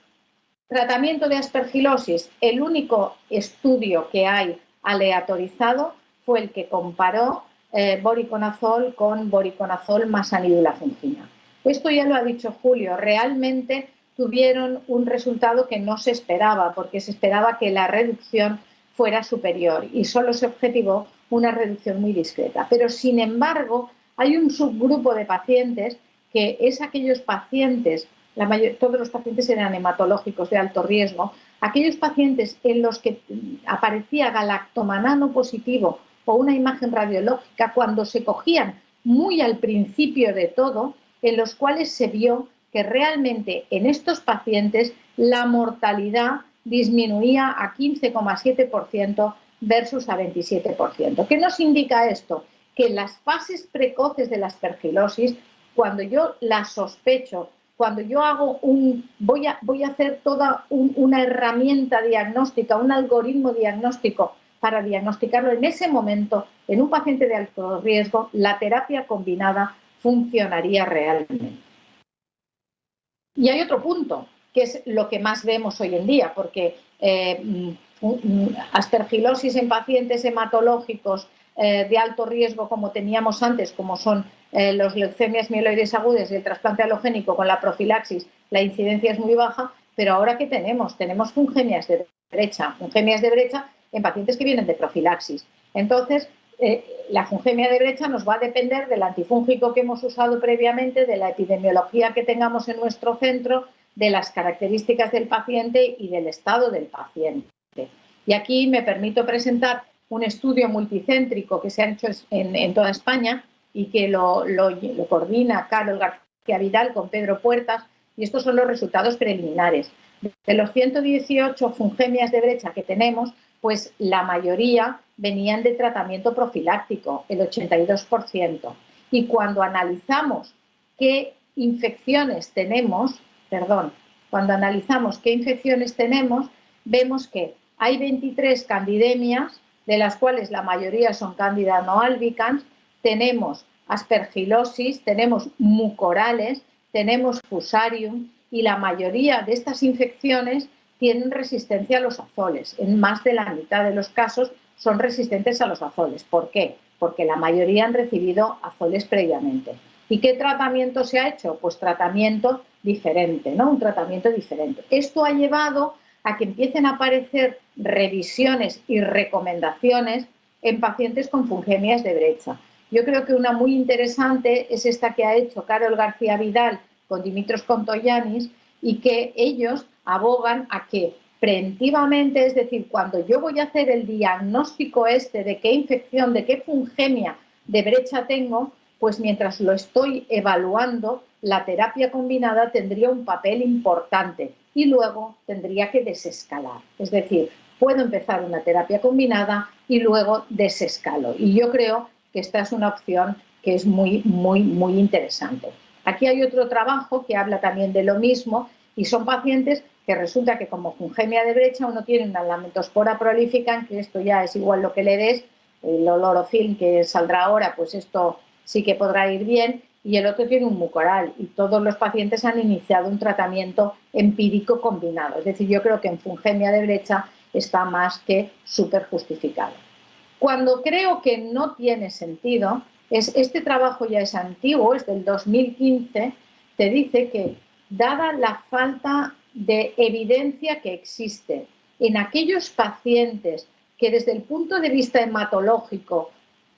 tratamiento de aspergilosis, el único estudio que hay aleatorizado fue el que comparó voriconazol con voriconazol más anídula fungina. Esto ya lo ha dicho Julio, realmente tuvieron un resultado que no se esperaba, porque se esperaba que la reducción fuera superior y solo se objetivó una reducción muy discreta. Pero, sin embargo, hay un subgrupo de pacientes que es aquellos pacientes, todos los pacientes eran hematológicos de alto riesgo, aquellos pacientes en los que aparecía galactomanano positivo o una imagen radiológica cuando se cogían muy al principio de todo, en los cuales se vio que realmente en estos pacientes la mortalidad disminuía a 15,7% versus a 27%. ¿Qué nos indica esto? Que en las fases precoces de la aspergilosis, cuando yo la sospecho, cuando yo hago voy a hacer toda una herramienta diagnóstica, un algoritmo diagnóstico para diagnosticarlo en ese momento, en un paciente de alto riesgo, la terapia combinada funcionaría realmente. Y hay otro punto, que es lo que más vemos hoy en día, porque aspergilosis en pacientes hematológicos de alto riesgo, como teníamos antes, como son los leucemias mieloides agudas y el trasplante halogénico con la profilaxis, la incidencia es muy baja, pero ahora ¿qué tenemos? Tenemos fungemias de brecha en pacientes que vienen de profilaxis. Entonces, la fungemia de brecha nos va a depender del antifúngico que hemos usado previamente, de la epidemiología que tengamos en nuestro centro, de las características del paciente y del estado del paciente. Y aquí me permito presentar un estudio multicéntrico que se ha hecho en toda España y que lo coordina Carol García Vidal con Pedro Puertas, y estos son los resultados preliminares. De los 118 fungemias de brecha que tenemos, pues la mayoría venían de tratamiento profiláctico, el 82%. Y cuando analizamos qué infecciones tenemos, vemos que hay 23 candidemias, de las cuales la mayoría son Candida no albicans, tenemos aspergilosis, tenemos mucorales, tenemos fusarium, y la mayoría de estas infecciones tienen resistencia a los azoles. En más de la mitad de los casos son resistentes a los azoles. ¿Por qué? Porque la mayoría han recibido azoles previamente. ¿Y qué tratamiento se ha hecho? Pues tratamiento diferente, ¿no? Un tratamiento diferente. Esto ha llevado a que empiecen a aparecer revisiones y recomendaciones en pacientes con fungemias de brecha. Yo creo que una muy interesante es esta que ha hecho Carol García Vidal con Dimitros Kontoyiannis, y que ellos abogan a que preventivamente, es decir, cuando yo voy a hacer el diagnóstico de qué infección, de qué fungemia de brecha tengo, pues mientras lo estoy evaluando, la terapia combinada tendría un papel importante y luego tendría que desescalar. Es decir, puedo empezar una terapia combinada y luego desescalo. Y yo creo que esta es una opción que es muy, muy, muy interesante. Aquí hay otro trabajo que habla también de lo mismo Y son pacientes que resulta que como fungemia de brecha uno tiene una lametospora prolífica, que esto ya es igual lo que le des, el olorofilm que saldrá ahora, pues esto sí que podrá ir bien, y el otro tiene un mucoral, y todos los pacientes han iniciado un tratamiento empírico combinado. Es decir, yo creo que en fungemia de brecha está más que súper justificado. Cuando creo que no tiene sentido, este trabajo ya es antiguo, es del 2015, te dice que dada la falta de evidencia que existe en aquellos pacientes que desde el punto de vista hematológico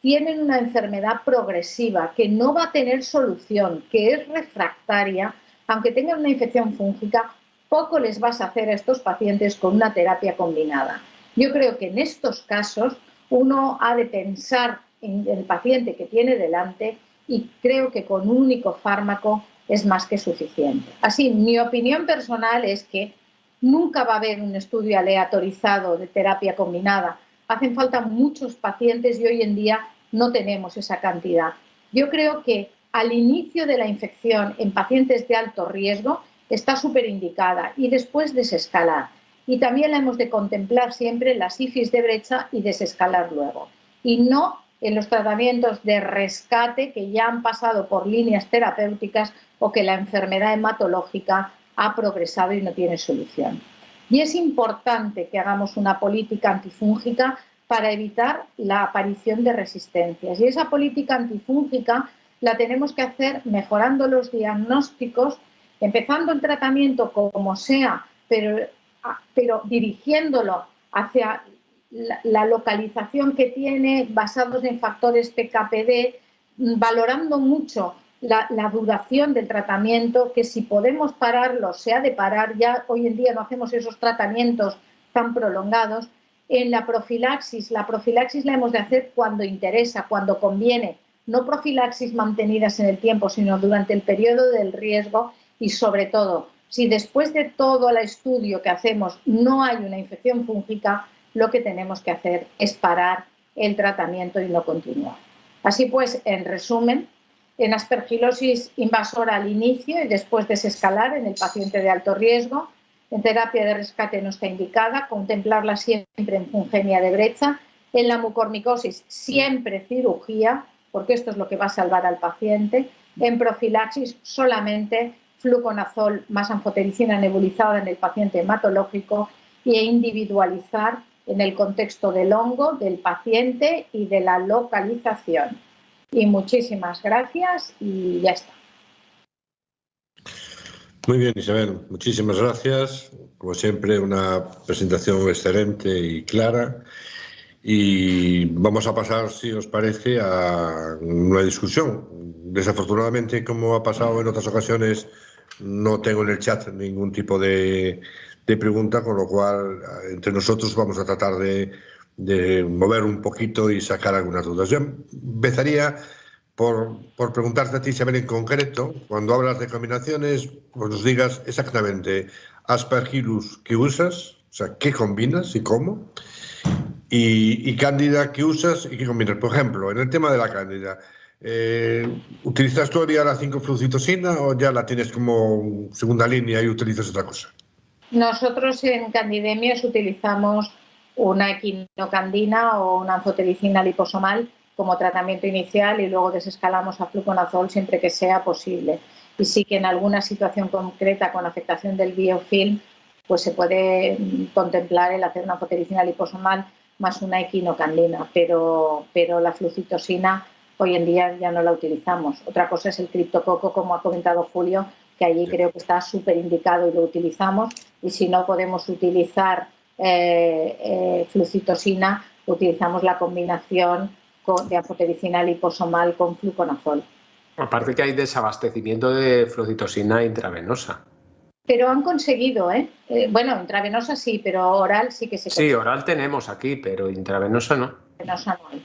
tienen una enfermedad progresiva que no va a tener solución, que es refractaria, aunque tengan una infección fúngica, poco les vas a hacer a estos pacientes con una terapia combinada. Yo creo que en estos casos uno ha de pensar en el paciente que tiene delante y creo que con un único fármaco es más que suficiente. Así, mi opinión personal es que nunca va a haber un estudio aleatorizado de terapia combinada. Hacen falta muchos pacientes y hoy en día no tenemos esa cantidad. Yo creo que al inicio de la infección en pacientes de alto riesgo está súper indicada y después desescalar. Y también la hemos de contemplar siempre en la sífilis de brecha y desescalar luego. Y no en los tratamientos de rescate que ya han pasado por líneas terapéuticas o que la enfermedad hematológica ha progresado y no tiene solución. Y es importante que hagamos una política antifúngica para evitar la aparición de resistencias. Y esa política antifúngica la tenemos que hacer mejorando los diagnósticos, empezando el tratamiento como sea, pero dirigiéndolo hacia la localización que tiene, basados en factores PKPD, valorando mucho la duración del tratamiento, que si podemos pararlo, se ha de parar. Ya hoy en día no hacemos esos tratamientos tan prolongados. En la profilaxis la hemos de hacer cuando interesa, cuando conviene, no profilaxis mantenidas en el tiempo, sino durante el periodo del riesgo y sobre todo, si después de todo el estudio que hacemos no hay una infección fúngica, lo que tenemos que hacer es parar el tratamiento y no continuar. Así pues, en resumen, en aspergilosis invasora al inicio y después desescalar en el paciente de alto riesgo, en terapia de rescate no está indicada, contemplarla siempre en fungemia de brecha, en la mucormicosis siempre cirugía, porque esto es lo que va a salvar al paciente, en profilaxis solamente fluconazol más anfotericina nebulizada en el paciente hematológico e individualizar en el contexto del hongo, del paciente y de la localización. Y muchísimas gracias y ya está. Muy bien, Isabel, muchísimas gracias. Como siempre, una presentación excelente y clara. Y vamos a pasar, si os parece, a una discusión. Desafortunadamente, como ha pasado en otras ocasiones, no tengo en el chat ningún tipo de pregunta, con lo cual entre nosotros vamos a tratar de mover un poquito y sacar algunas dudas. Yo empezaría por preguntarte a ti, Isabel, en concreto, cuando hablas de combinaciones, pues nos digas exactamente Aspergillus que usas, o sea, qué combinas y cómo, y Cándida que usas y qué combinas. Por ejemplo, en el tema de la Cándida, ¿utilizas todavía la 5-flucitosina o ya la tienes como segunda línea y utilizas otra cosa? Nosotros en Candidemias utilizamos una equinocandina o una anfotericina liposomal como tratamiento inicial y luego desescalamos a fluconazol siempre que sea posible. Y sí que en alguna situación concreta con afectación del biofilm, pues se puede contemplar el hacer una anfotericina liposomal más una equinocandina, pero la flucitosina hoy en día ya no la utilizamos. Otra cosa es el criptococo, como ha comentado Julio, que allí creo que está súper indicado y lo utilizamos. Y si no podemos utilizar flucitosina, utilizamos la combinación de anfotericina liposomal con fluconazol. Aparte que hay desabastecimiento de flucitosina intravenosa. Pero han conseguido, bueno, intravenosa sí, pero oral sí que se consigue. Sí, oral tenemos aquí, pero intravenosa no. Intravenosa no hay.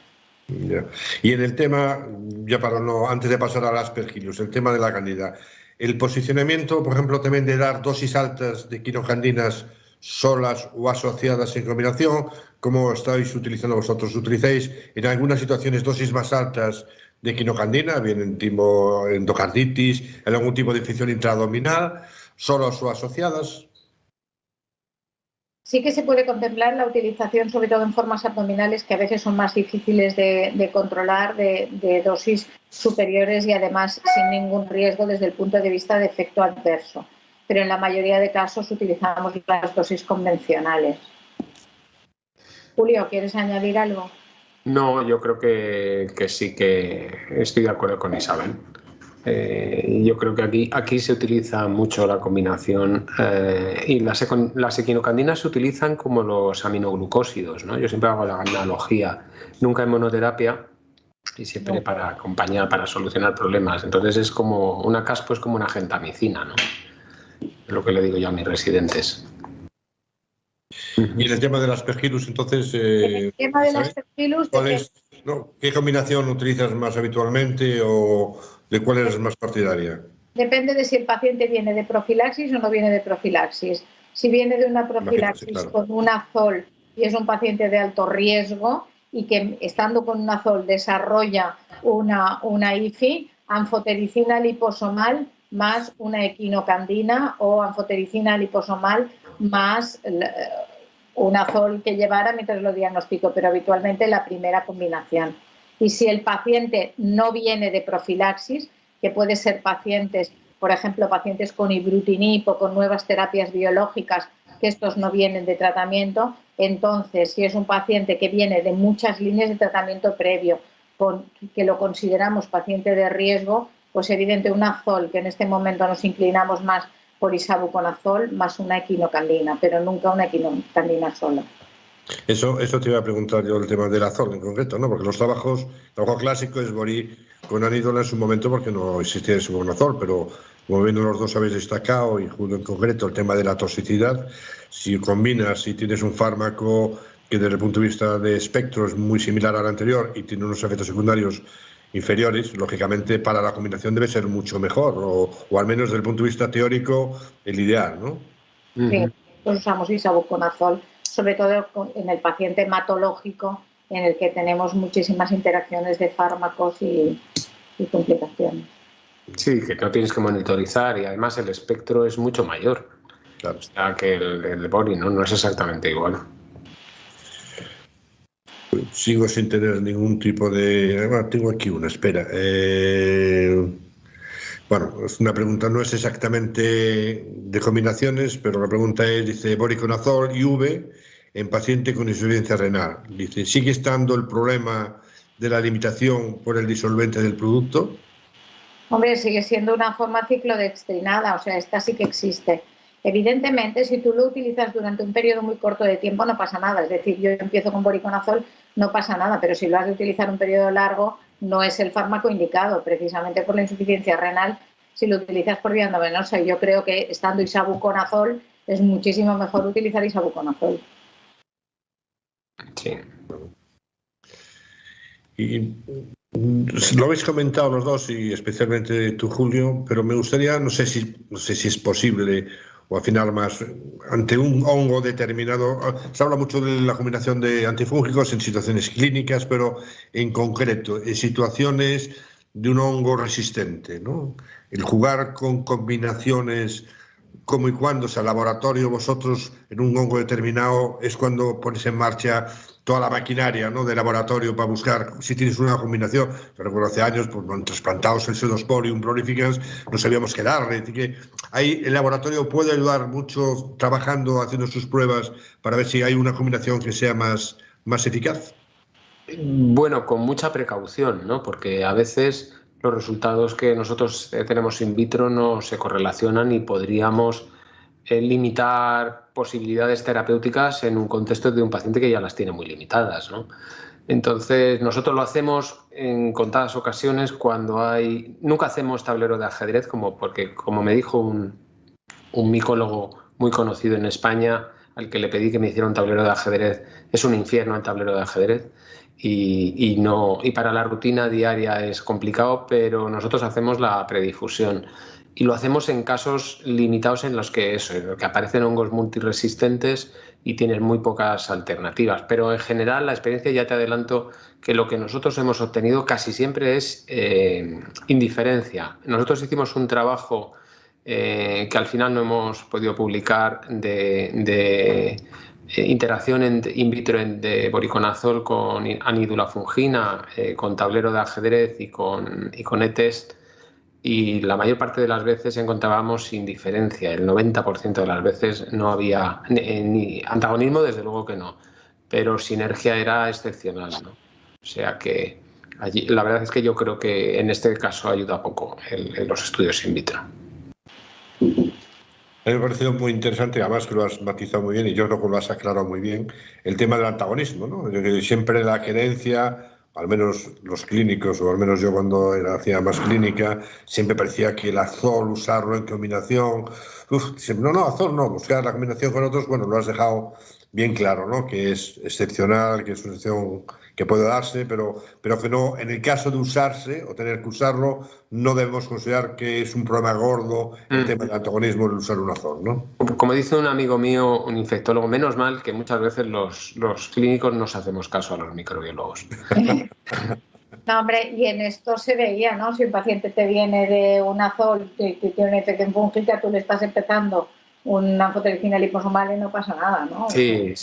Ya. Y en el tema, ya para no, antes de pasar al Aspergillus, el tema de la Cándida, el posicionamiento, por ejemplo, también de dar dosis altas de quinocandinas solas o asociadas en combinación, ¿cómo estáis utilizando vosotros? ¿Utilizáis en algunas situaciones dosis más altas de quinocandina, bien en tipo endocarditis, en algún tipo de infección intraabdominal? solas o asociadas? Sí que se puede contemplar la utilización, sobre todo en formas abdominales, que a veces son más difíciles de controlar, de dosis superiores y además sin ningún riesgo desde el punto de vista de efecto adverso. Pero en la mayoría de casos utilizamos las dosis convencionales. Julio, ¿quieres añadir algo? No, yo creo que sí que estoy de acuerdo con Isabel. Yo creo que aquí se utiliza mucho la combinación y las equinocandinas se utilizan como los aminoglucósidos, ¿no? Yo siempre hago la analogía, nunca en monoterapia y siempre para acompañar, para solucionar problemas. Entonces es como una caspo, es como una gentamicina, ¿no? Es lo que le digo yo a mis residentes. Y en el tema de las Aspergillus, entonces, el tema de las Aspergillus, ¿qué combinación utilizas más habitualmente o de cuál eres más partidaria? Depende de si el paciente viene de profilaxis o no viene de profilaxis. Si viene de una profilaxis con un azol y es un paciente de alto riesgo y que estando con un azol desarrolla una IFI, anfotericina liposomal más una equinocandina o anfotericina liposomal más un azol que llevara mientras lo diagnostico, pero habitualmente la primera combinación. Y si el paciente no viene de profilaxis, que puede ser pacientes, por ejemplo, pacientes con ibrutinib o con nuevas terapias biológicas, que estos no vienen de tratamiento, entonces si es un paciente que viene de muchas líneas de tratamiento previo, que lo consideramos paciente de riesgo, pues evidente un azol, que en este momento nos inclinamos más por isavuconazol más una equinocandina, pero nunca una equinocandina sola. Eso te iba a preguntar yo, el tema del azol en concreto, ¿no? Porque el trabajo clásico es bori con anidola en su momento porque no existía el isavuconazol, pero como bien los dos habéis destacado, y Julio en concreto, el tema de la toxicidad, si combinas, si tienes un fármaco que desde el punto de vista de espectro es muy similar al anterior y tiene unos efectos secundarios inferiores, lógicamente para la combinación debe ser mucho mejor, o al menos desde el punto de vista teórico, el ideal, ¿no? Sí, pues usamos isavuconazol, sobre todo en el paciente hematológico, en el que tenemos muchísimas interacciones de fármacos y complicaciones. Sí, que no tienes que monitorizar y además el espectro es mucho mayor. Claro. O sea, que el bori no es exactamente igual. Sigo sin tener ningún tipo de... Bueno, tengo aquí una, espera. Bueno, es una pregunta, no es exactamente de combinaciones, pero la pregunta es, dice, voriconazol y V en paciente con insuficiencia renal. Dice, ¿sigue estando el problema de la limitación por el disolvente del producto? Hombre, sigue siendo una forma ciclodextrinada, o sea, esta sí que existe. Evidentemente, si tú lo utilizas durante un periodo muy corto de tiempo no pasa nada, es decir, yo empiezo con voriconazol, no pasa nada, pero si lo has de utilizar un periodo largo, no es el fármaco indicado, precisamente por la insuficiencia renal, si lo utilizas por vía endovenosa. Y yo creo que estando isavuconazol es muchísimo mejor utilizar isavuconazol. Sí. Y lo habéis comentado los dos y especialmente tú, Julio, pero me gustaría, no sé si es posible o al final más, ante un hongo determinado, se habla mucho de la combinación de antifúngicos en situaciones clínicas, pero en concreto, en situaciones de un hongo resistente, ¿no? El jugar con combinaciones, cómo y cuándo, o sea, laboratorio, vosotros en un hongo determinado es cuando ponéis en marcha toda la maquinaria, ¿no?, de laboratorio para buscar si tienes una combinación. Yo recuerdo hace años, pues, con trasplantados el pseudosporium prolificans, no sabíamos qué darle. Así que ahí el laboratorio puede ayudar mucho trabajando, haciendo sus pruebas para ver si hay una combinación que sea más eficaz. Bueno, con mucha precaución, ¿no? Porque a veces los resultados que nosotros tenemos in vitro no se correlacionan y podríamos limitar posibilidades terapéuticas en un contexto de un paciente que ya las tiene muy limitadas, ¿no? Entonces, nosotros lo hacemos en contadas ocasiones cuando hay... Nunca hacemos tablero de ajedrez, porque como me dijo un micólogo muy conocido en España, al que le pedí que me hiciera un tablero de ajedrez, es un infierno el tablero de ajedrez. Y para la rutina diaria es complicado, pero nosotros hacemos la predifusión y lo hacemos en casos limitados en los que aparecen hongos multiresistentes y tienes muy pocas alternativas, pero en general la experiencia, ya te adelanto que lo que nosotros hemos obtenido casi siempre es indiferencia. Nosotros hicimos un trabajo que al final no hemos podido publicar de interacción in vitro de voriconazol con anídula fungina, con tablero de ajedrez y con e-test, y la mayor parte de las veces encontrábamos indiferencia. El 90% de las veces no había ni antagonismo, desde luego que no, pero sinergia era excepcional, ¿no? O sea que allí, la verdad es que yo creo que en este caso ayuda poco los estudios in vitro. Me ha parecido muy interesante, además que lo has matizado muy bien y yo creo que lo has aclarado muy bien, el tema del antagonismo, ¿no? Siempre la querencia, al menos los clínicos, o al menos yo cuando hacía más clínica, siempre parecía que el azol, usarlo en combinación, no, azol no, buscar la combinación con otros, bueno, lo has dejado bien claro, ¿no? Que es excepcional, que es una excepción que puede darse, pero que no, en el caso de usarse o tener que usarlo, no debemos considerar que es un problema gordo el tema del antagonismo el usar un azol, ¿no? Como dice un amigo mío, un infectólogo, menos mal que muchas veces los clínicos nos hacemos caso a los microbiólogos. No, hombre, y en esto se veía, ¿no? Si un paciente te viene de un azol que tiene una infección fúngica, tú le estás empezando una anfotericina liposomal y no pasa nada, ¿no? Sí.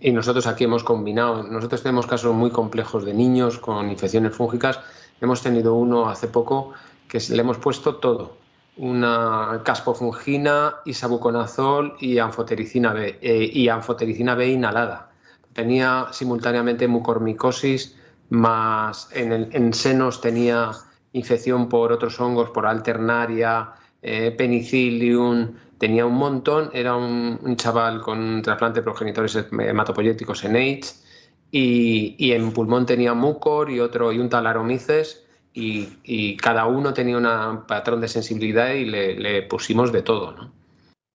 Y nosotros aquí hemos combinado, nosotros tenemos casos muy complejos de niños con infecciones fúngicas. Hemos tenido uno hace poco que le hemos puesto todo. Una caspofungina, isavuconazol y anfotericina B inhalada. Tenía simultáneamente mucormicosis, más en senos tenía infección por otros hongos, por alternaria, penicillium, tenía un montón. Era un chaval con un trasplante de progenitores hematopoyéticos en AIDS, y en pulmón tenía mucor y un talaromyces. Y cada uno tenía un patrón de sensibilidad y le pusimos de todo, ¿no?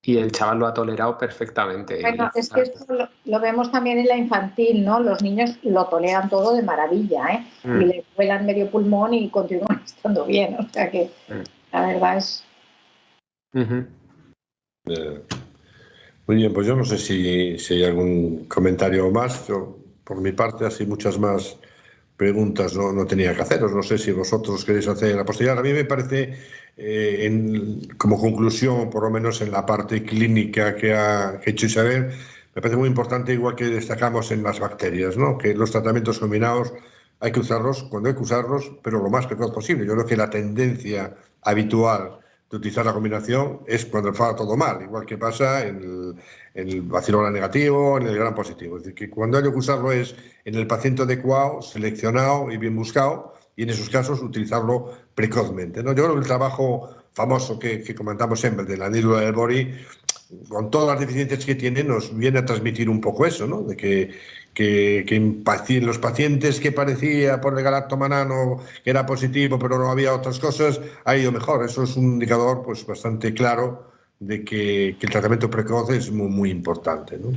Y el chaval lo ha tolerado perfectamente. Bueno, es que esto lo vemos también en la infantil, ¿no? Los niños lo toleran todo de maravilla, ¿eh? Y les vuelan medio pulmón y continúan estando bien. O sea que la verdad es... Muy bien, pues yo no sé si hay algún comentario más. Yo, por mi parte, así muchas más preguntas no tenía que haceros. No sé si vosotros queréis hacer la posterior. A mí me parece, como conclusión, por lo menos en la parte clínica que ha hecho Isabel, me parece muy importante, igual que destacamos en las bacterias, ¿no? Que los tratamientos combinados hay que usarlos cuando hay que usarlos, pero lo más precoz posible. Yo creo que la tendencia habitual de utilizar la combinación es cuando va todo mal, igual que pasa en el bacilo negativo, en el gran positivo. Es decir, que cuando hay que usarlo es en el paciente adecuado, seleccionado y bien buscado, y en esos casos utilizarlo precozmente, ¿no? Yo creo que el trabajo famoso que comentamos siempre de la anídula del Bori, con todas las deficiencias que tiene, nos viene a transmitir un poco eso, ¿no? De que en los pacientes que parecía por el galactomanano que era positivo, pero no había otras cosas, ha ido mejor. Eso es un indicador pues bastante claro de que el tratamiento precoz es muy importante, ¿no?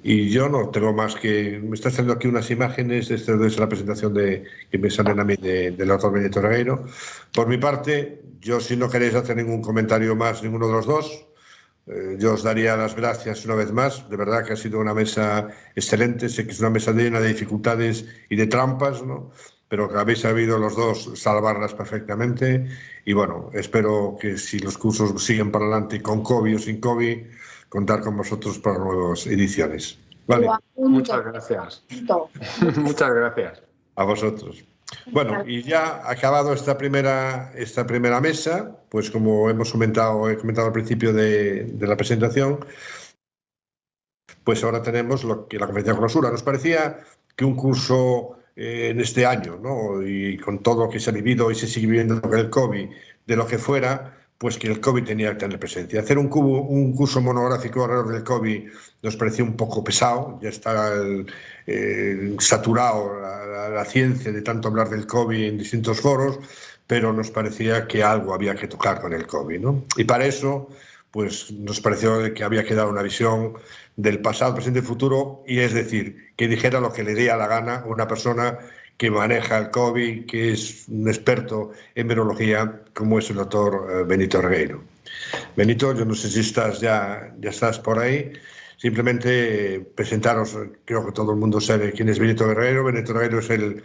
Y yo no tengo más que... Me está haciendo aquí unas imágenes desde la presentación que me salen a mí del doctor Benito Regueiro. Por mi parte, yo, si no queréis hacer ningún comentario más, ninguno de los dos, yo os daría las gracias una vez más. De verdad que ha sido una mesa excelente. Sé que es una mesa llena de dificultades y de trampas, ¿no? Pero que habéis sabido los dos salvarlas perfectamente. Y bueno, espero que si los cursos siguen para adelante con COVID o sin COVID, contar con vosotros para nuevas ediciones. ¿Vale? Muchas gracias. Muchas gracias. A vosotros. Bueno, y ya acabado esta primera mesa, pues como he comentado al principio de la presentación, pues ahora tenemos la conferencia de clausura. Nos parecía que un curso en este año, ¿no? Y con todo lo que se ha vivido y se sigue viviendo con el COVID, de lo que fuera, pues que el COVID tenía que tener presencia. Hacer un curso monográfico alrededor del COVID nos pareció un poco pesado. Ya está saturado la ciencia de tanto hablar del COVID en distintos foros, pero nos parecía que algo había que tocar con el COVID, ¿no? Y para eso, pues nos pareció que había que dar una visión del pasado, presente y futuro, y es decir, que dijera lo que le dé a la gana una persona que maneja el COVID, que es un experto en virología, como es el doctor Benito Regueiro. Benito, yo no sé si ya estás por ahí. Simplemente presentaros, creo que todo el mundo sabe quién es Benito Regueiro. Benito Regueiro es el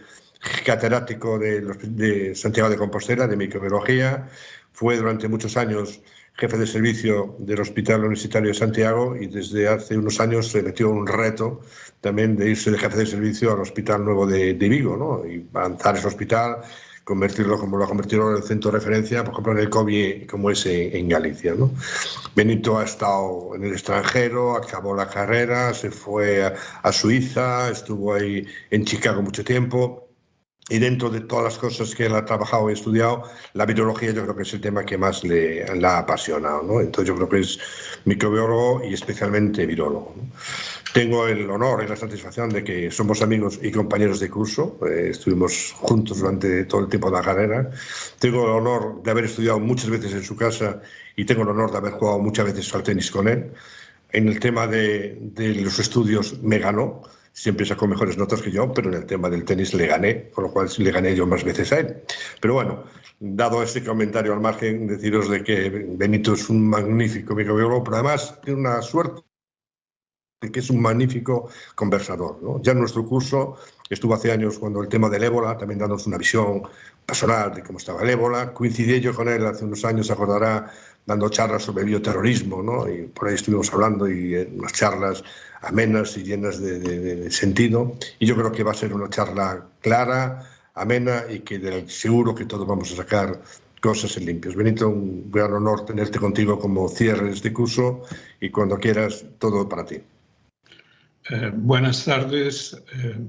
catedrático de Santiago de Compostela, de microbiología. Fue durante muchos años jefe de servicio del Hospital Universitario de Santiago y desde hace unos años se metió un reto también de irse de jefe de servicio al Hospital Nuevo de Vigo, ¿no? Y avanzar ese hospital, convertirlo como lo ha convertido en el centro de referencia, por ejemplo, en el COVID, como es en Galicia, ¿no? Benito ha estado en el extranjero, acabó la carrera, se fue a Suiza, estuvo ahí en Chicago mucho tiempo. Y dentro de todas las cosas que él ha trabajado y estudiado, la virología yo creo que es el tema que más le ha apasionado, ¿no? Entonces yo creo que es microbiólogo y especialmente virólogo, ¿no? Tengo el honor y la satisfacción de que somos amigos y compañeros de curso, estuvimos juntos durante todo el tiempo de la carrera. Tengo el honor de haber estudiado muchas veces en su casa y tengo el honor de haber jugado muchas veces al tenis con él. En el tema de los estudios me ganó. Siempre sacó mejores notas que yo, pero en el tema del tenis le gané, con lo cual le gané yo más veces a él. Pero bueno, dado este comentario al margen, deciros de que Benito es un magnífico microbiólogo, pero además tiene una suerte de que es un magnífico conversador, ¿no? Ya en nuestro curso estuvo hace años cuando el tema del ébola, también dándonos una visión personal de cómo estaba el ébola. Coincidí yo con él hace unos años, se acordará, dando charlas sobre bioterrorismo, ¿no? Y por ahí estuvimos hablando y unas charlas amenas y llenas de sentido. Y yo creo que va a ser una charla clara, amena y que seguro que todos vamos a sacar cosas en limpios. Benito, un gran honor tenerte contigo como cierre de este curso y cuando quieras, todo para ti. Buenas tardes.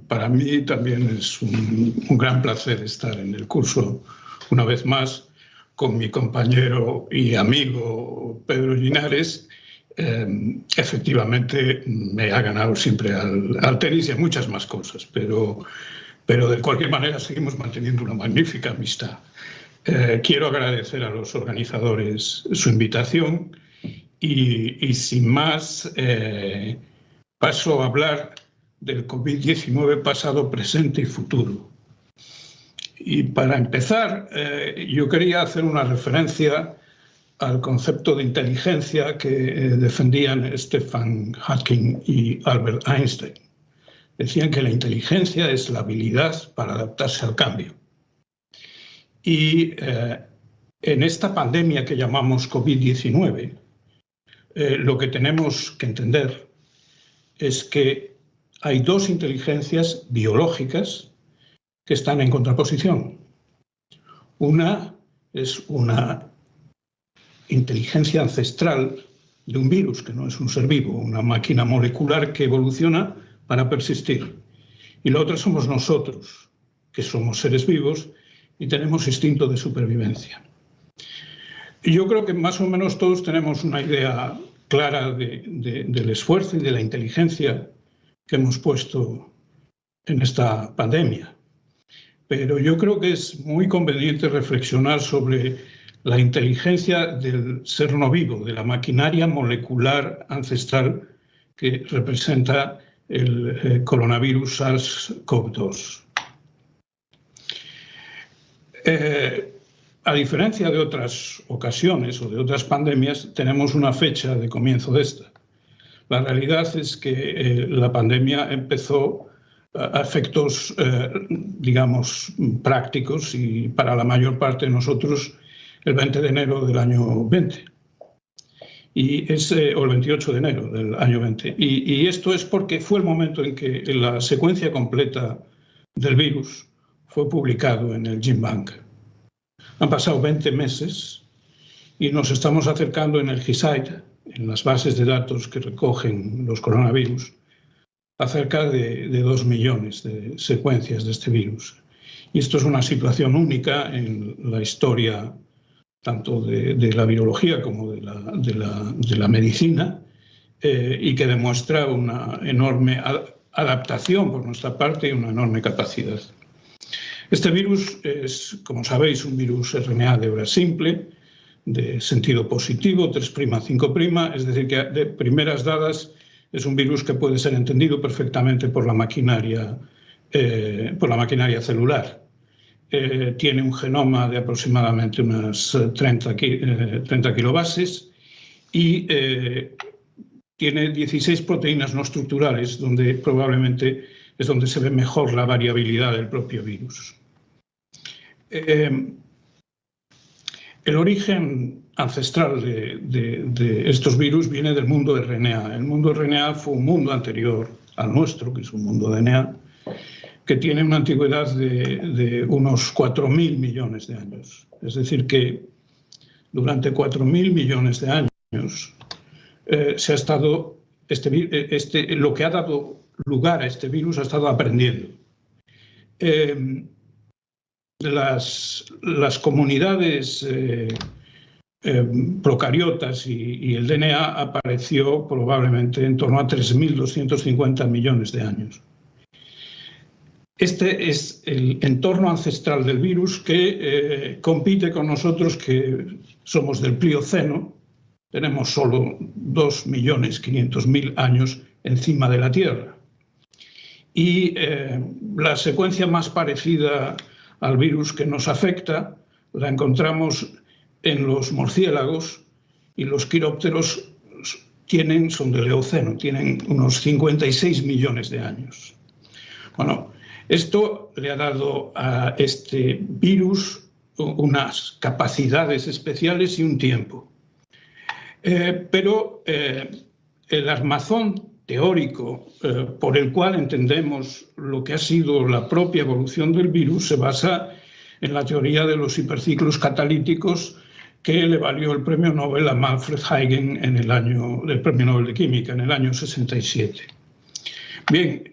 Para mí también es un gran placer estar en el curso una vez más con mi compañero y amigo Pedro Linares. Efectivamente me ha ganado siempre al tenis y a muchas más cosas, pero de cualquier manera seguimos manteniendo una magnífica amistad. Quiero agradecer a los organizadores su invitación y sin más paso a hablar del COVID-19 pasado, presente y futuro. Y para empezar, yo quería hacer una referencia al concepto de inteligencia que defendían Stephen Hawking y Albert Einstein. Decían que la inteligencia es la habilidad para adaptarse al cambio. Y en esta pandemia que llamamos COVID-19, lo que tenemos que entender es que hay dos inteligencias biológicas que están en contraposición. Una es una inteligencia ancestral de un virus, que no es un ser vivo, una máquina molecular que evoluciona para persistir. Y la otra somos nosotros, que somos seres vivos y tenemos instinto de supervivencia. Y yo creo que más o menos todos tenemos una idea clara del esfuerzo y de la inteligencia que hemos puesto en esta pandemia. Pero yo creo que es muy conveniente reflexionar sobre la inteligencia del ser no vivo, de la maquinaria molecular ancestral que representa el coronavirus SARS-CoV-2. A diferencia de otras ocasiones o de otras pandemias, tenemos una fecha de comienzo de esta. La realidad es que la pandemia empezó a efectos, digamos, prácticos y para la mayor parte de nosotros el 20 de enero del año 20, o el 28 de enero del año 20. Y esto es porque fue el momento en que la secuencia completa del virus fue publicado en el GenBank. Han pasado 20 meses y nos estamos acercando en el GISAID, en las bases de datos que recogen los coronavirus, a cerca de 2 millones de secuencias de este virus. Y esto es una situación única en la historia tanto de la virología como de la medicina y que demuestra una enorme adaptación por nuestra parte y una enorme capacidad. Este virus es, como sabéis, un virus RNA de hebra simple, de sentido positivo, 3', 5', es decir, que de primeras dadas es un virus que puede ser entendido perfectamente por la maquinaria celular. Tiene un genoma de aproximadamente unas 30 kilobases y tiene 16 proteínas no estructurales, donde probablemente es donde se ve mejor la variabilidad del propio virus. El origen ancestral de estos virus viene del mundo RNA. El mundo RNA fue un mundo anterior al nuestro, que es un mundo DNA, que tiene una antigüedad de unos 4.000 millones de años. Es decir, que durante 4.000 millones de años se ha estado lo que ha dado lugar a este virus ha estado aprendiendo. Las comunidades procariotas y el DNA apareció probablemente en torno a 3.250 millones de años. Este es el entorno ancestral del virus que compite con nosotros, que somos del Plioceno. Tenemos solo 2.500.000 años encima de la Tierra. Y la secuencia más parecida al virus que nos afecta la encontramos en los murciélagos, y los quirópteros son del Eoceno, tienen unos 56 millones de años. Bueno, esto le ha dado a este virus unas capacidades especiales y un tiempo. Pero el armazón teórico por el cual entendemos lo que ha sido la propia evolución del virus se basa en la teoría de los hiperciclos catalíticos, que le valió el premio Nobel a Manfred Eigen el premio Nobel de Química en el año 67. Bien,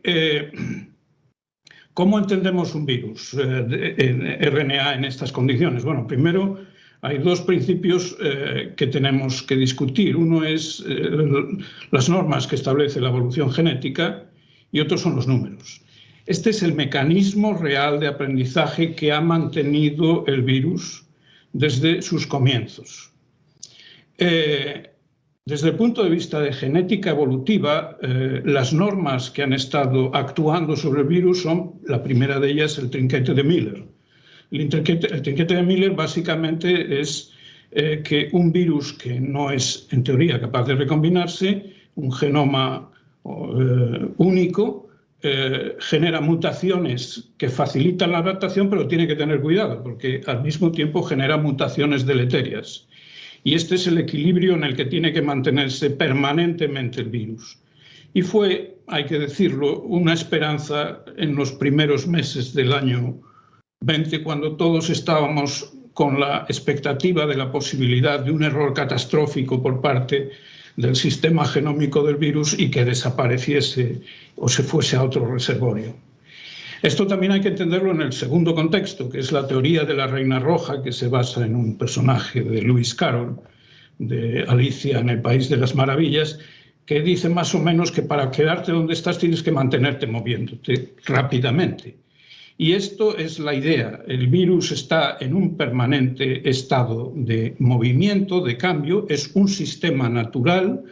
¿cómo entendemos un virus en RNA en estas condiciones? Bueno, primero hay dos principios que tenemos que discutir. Uno es las normas que establece la evolución genética y otros son los números. Este es el mecanismo real de aprendizaje que ha mantenido el virus desde sus comienzos. Desde el punto de vista de genética evolutiva, las normas que han estado actuando sobre el virus son, la primera de ellas, el trinquete de Miller. El trinquete de Miller básicamente es que un virus que no es, en teoría, capaz de recombinarse, un genoma único, genera mutaciones que facilitan la adaptación, pero tiene que tener cuidado, porque al mismo tiempo genera mutaciones deleterias. Y este es el equilibrio en el que tiene que mantenerse permanentemente el virus. Y fue, hay que decirlo, una esperanza en los primeros meses del año 20, cuando todos estábamos con la expectativa de la posibilidad de un error catastrófico por parte del sistema genómico del virus y que desapareciese o se fuese a otro reservorio. Esto también hay que entenderlo en el segundo contexto, que es la teoría de la Reina Roja, que se basa en un personaje de Lewis Carroll, de Alicia en el País de las Maravillas, que dice más o menos que para quedarte donde estás tienes que mantenerte moviéndote rápidamente. Y esto es la idea. El virus está en un permanente estado de movimiento, de cambio. Es un sistema natural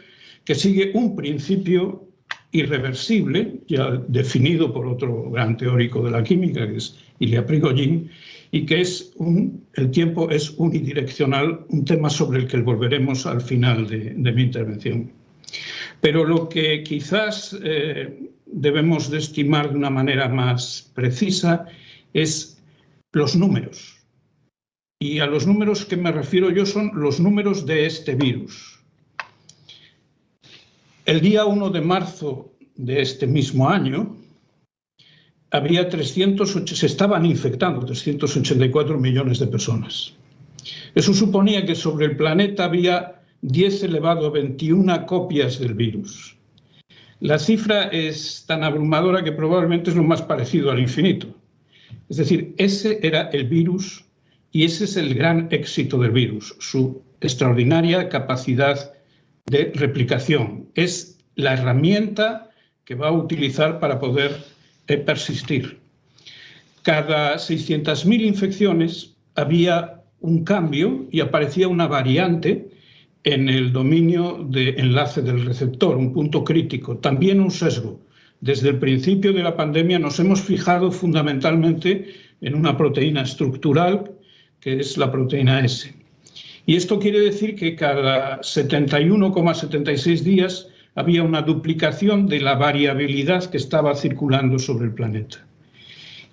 que sigue un principio irreversible, ya definido por otro gran teórico de la química, que es Ilya Prigogine, y que es el tiempo es unidireccional, un tema sobre el que volveremos al final de mi intervención. Pero lo que quizás debemos de estimar de una manera más precisa es los números. Y a los números que me refiero yo son los números de este virus. El día 1 de marzo de este mismo año se estaban infectando 384 millones de personas. Eso suponía que sobre el planeta había 10 elevado a 21 copias del virus. La cifra es tan abrumadora que probablemente es lo más parecido al infinito. Es decir, ese era el virus y ese es el gran éxito del virus, su extraordinaria capacidad de replicación. Es la herramienta que va a utilizar para poder persistir. Cada 600.000 infecciones había un cambio y aparecía una variante en el dominio de enlace del receptor, un punto crítico, también un sesgo. Desde el principio de la pandemia nos hemos fijado fundamentalmente en una proteína estructural, que es la proteína S. Y esto quiere decir que cada 71,76 días había una duplicación de la variabilidad que estaba circulando sobre el planeta.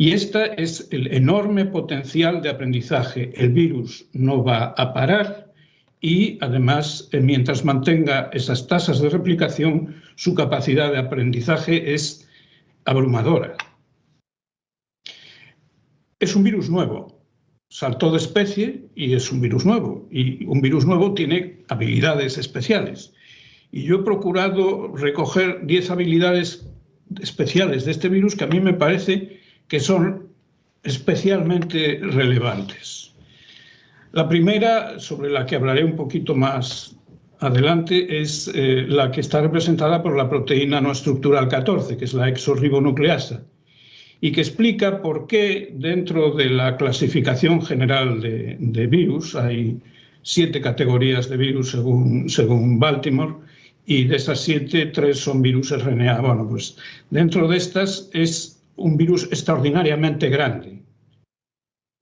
Y este es el enorme potencial de aprendizaje. El virus no va a parar y, además, mientras mantenga esas tasas de replicación, su capacidad de aprendizaje es abrumadora. Es un virus nuevo. Saltó de especie y es un virus nuevo. Y un virus nuevo tiene habilidades especiales. Y yo he procurado recoger 10 habilidades especiales de este virus que a mí me parece que son especialmente relevantes. La primera, sobre la que hablaré un poquito más adelante, es la que está representada por la proteína no estructural 14, que es la exorribonucleasa, y que explica por qué dentro de la clasificación general de virus, hay 7 categorías de virus según Baltimore, y de esas 7, 3 son virus RNA. Bueno, pues dentro de estas es un virus extraordinariamente grande,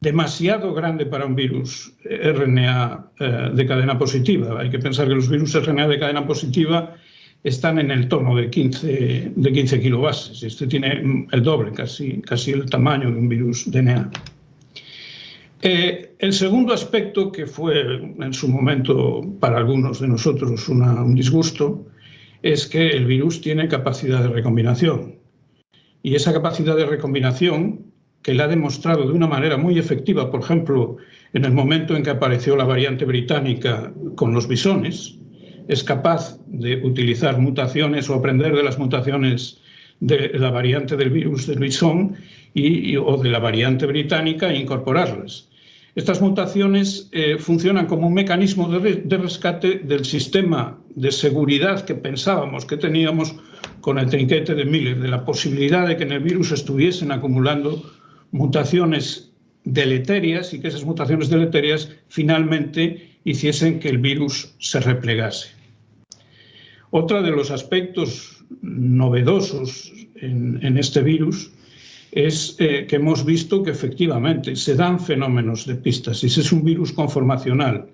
demasiado grande para un virus RNA de cadena positiva. Hay que pensar que los virus RNA de cadena positiva están en el torno de 15 kilobases. Este tiene el doble, casi el tamaño de un virus DNA. El segundo aspecto, que fue en su momento para algunos de nosotros un disgusto, es que el virus tiene capacidad de recombinación. Y esa capacidad de recombinación, que la ha demostrado de una manera muy efectiva, por ejemplo, en el momento en que apareció la variante británica con los bisones, es capaz de utilizar mutaciones o aprender de las mutaciones de la variante del virus del bisón o de la variante británica e incorporarlas. Estas mutaciones funcionan como un mecanismo de rescate del sistema de seguridad que pensábamos que teníamos con el trinquete de Miller, de la posibilidad de que en el virus estuviesen acumulando mutaciones deleterias y que esas mutaciones deleterias finalmente hiciesen que el virus se replegase. Otro de los aspectos novedosos en este virus es que hemos visto que efectivamente se dan fenómenos de epístasis. Es un virus conformacional.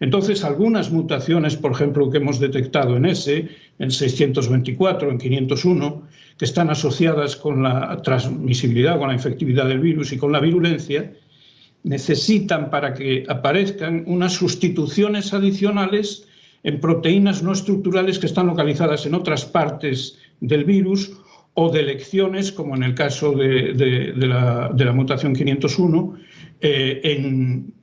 Entonces, algunas mutaciones, por ejemplo, que hemos detectado en en 624, en 501, que están asociadas con la transmisibilidad, con la infectividad del virus y con la virulencia, necesitan, para que aparezcan, unas sustituciones adicionales en proteínas no estructurales que están localizadas en otras partes del virus o de lecciones, como en el caso de la mutación 501, en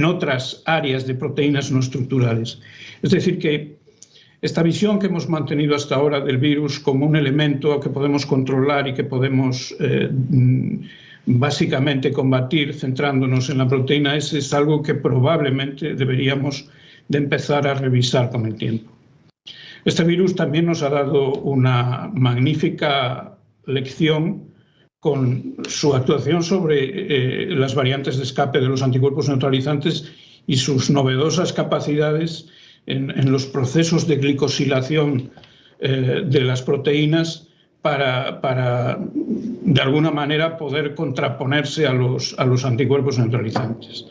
otras áreas de proteínas no estructurales. Es decir, que esta visión que hemos mantenido hasta ahora del virus como un elemento que podemos controlar y que podemos básicamente combatir centrándonos en la proteína S es algo que probablemente deberíamos de empezar a revisar con el tiempo. Este virus también nos ha dado una magnífica lección con su actuación sobre las variantes de escape de los anticuerpos neutralizantes y sus novedosas capacidades en los procesos de glicosilación de las proteínas para de alguna manera poder contraponerse a los anticuerpos neutralizantes.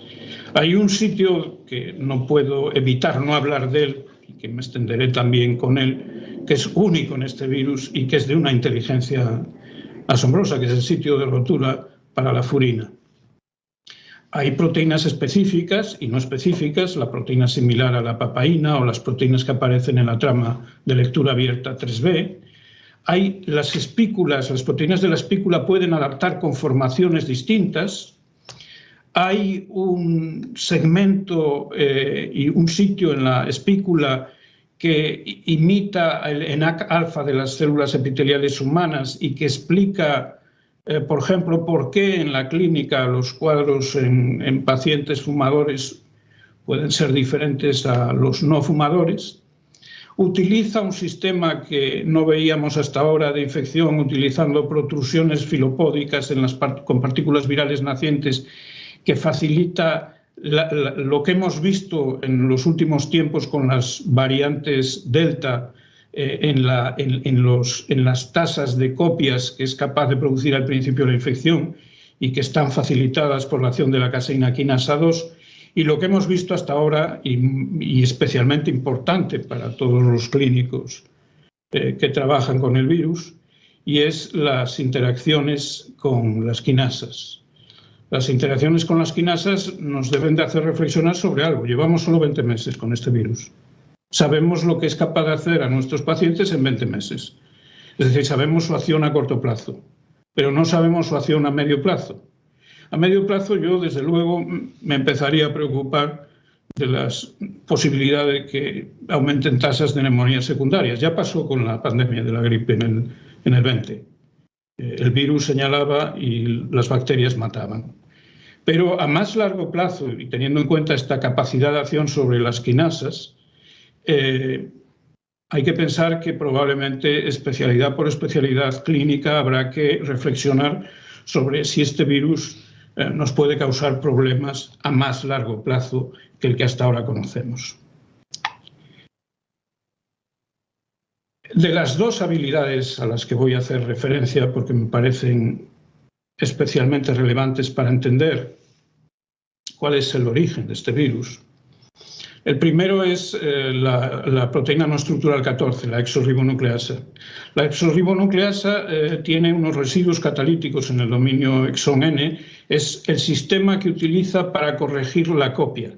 Hay un sitio que no puedo evitar no hablar de él, y que me extenderé también con él, que es único en este virus y que es de una inteligencia asombrosa, que es el sitio de rotura para la furina. Hay proteínas específicas y no específicas, la proteína similar a la papaína o las proteínas que aparecen en la trama de lectura abierta 3B. Hay las espículas, las proteínas de la espícula pueden adaptar conformaciones distintas. Hay un segmento y un sitio en la espícula que imita el ENaC-alfa de las células epiteliales humanas y que explica, por ejemplo, por qué en la clínica los cuadros en pacientes fumadores pueden ser diferentes a los no fumadores. Utiliza un sistema que no veíamos hasta ahora de infección, utilizando protrusiones filopódicas con partículas virales nacientes, que facilita lo que hemos visto en los últimos tiempos con las variantes Delta en las tasas de copias que es capaz de producir al principio la infección y que están facilitadas por la acción de la caseína quinasa 2, y lo que hemos visto hasta ahora, y especialmente importante para todos los clínicos que trabajan con el virus, y es las interacciones con las quinasas. Las interacciones con las quinasas nos deben de hacer reflexionar sobre algo. Llevamos solo 20 meses con este virus. Sabemos lo que es capaz de hacer a nuestros pacientes en 20 meses. Es decir, sabemos su acción a corto plazo, pero no sabemos su acción a medio plazo. A medio plazo yo, desde luego, me empezaría a preocupar de las posibilidades de que aumenten tasas de neumonías secundarias. Ya pasó con la pandemia de la gripe en el 20. El virus señalaba y las bacterias mataban. Pero a más largo plazo, y teniendo en cuenta esta capacidad de acción sobre las quinasas, hay que pensar que probablemente especialidad por especialidad clínica habrá que reflexionar sobre si este virus nos puede causar problemas a más largo plazo que el que hasta ahora conocemos. De las dos habilidades a las que voy a hacer referencia, porque me parecen especialmente relevantes para entender cuál es el origen de este virus, el primero es la proteína no estructural 14, la exorribonucleasa. La exorribonucleasa tiene unos residuos catalíticos en el dominio exón N, es el sistema que utiliza para corregir la copia.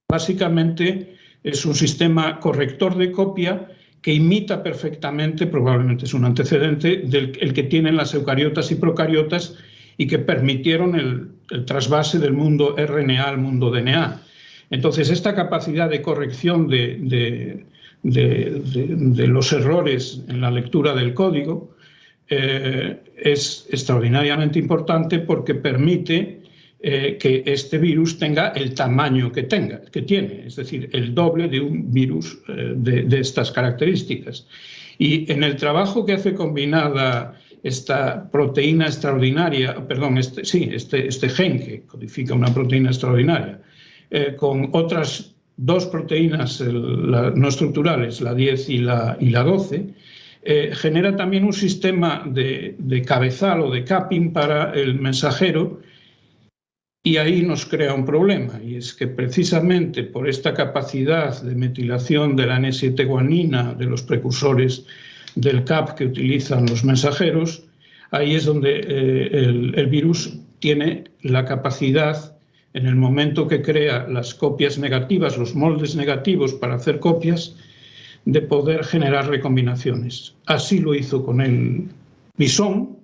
Básicamente es un sistema corrector de copia que imita perfectamente, probablemente es un antecedente, del que tienen las eucariotas y procariotas y que permitieron el trasvase del mundo RNA al mundo DNA. Entonces, esta capacidad de corrección de los errores en la lectura del código es extraordinariamente importante porque permite que este virus tenga el tamaño que tiene, es decir, el doble de un virus de estas características. Y en el trabajo que hace combinada esta proteína extraordinaria, perdón, este gen que codifica una proteína extraordinaria, con otras dos proteínas no estructurales, la 10 y la 12, genera también un sistema de cabezal o de capping para el mensajero, y ahí nos crea un problema, y es que precisamente por esta capacidad de metilación de la N7-guanina, de los precursores del CAP que utilizan los mensajeros, ahí es donde el virus tiene la capacidad, en el momento que crea las copias negativas, los moldes negativos para hacer copias, de poder generar recombinaciones. Así lo hizo con el bisón,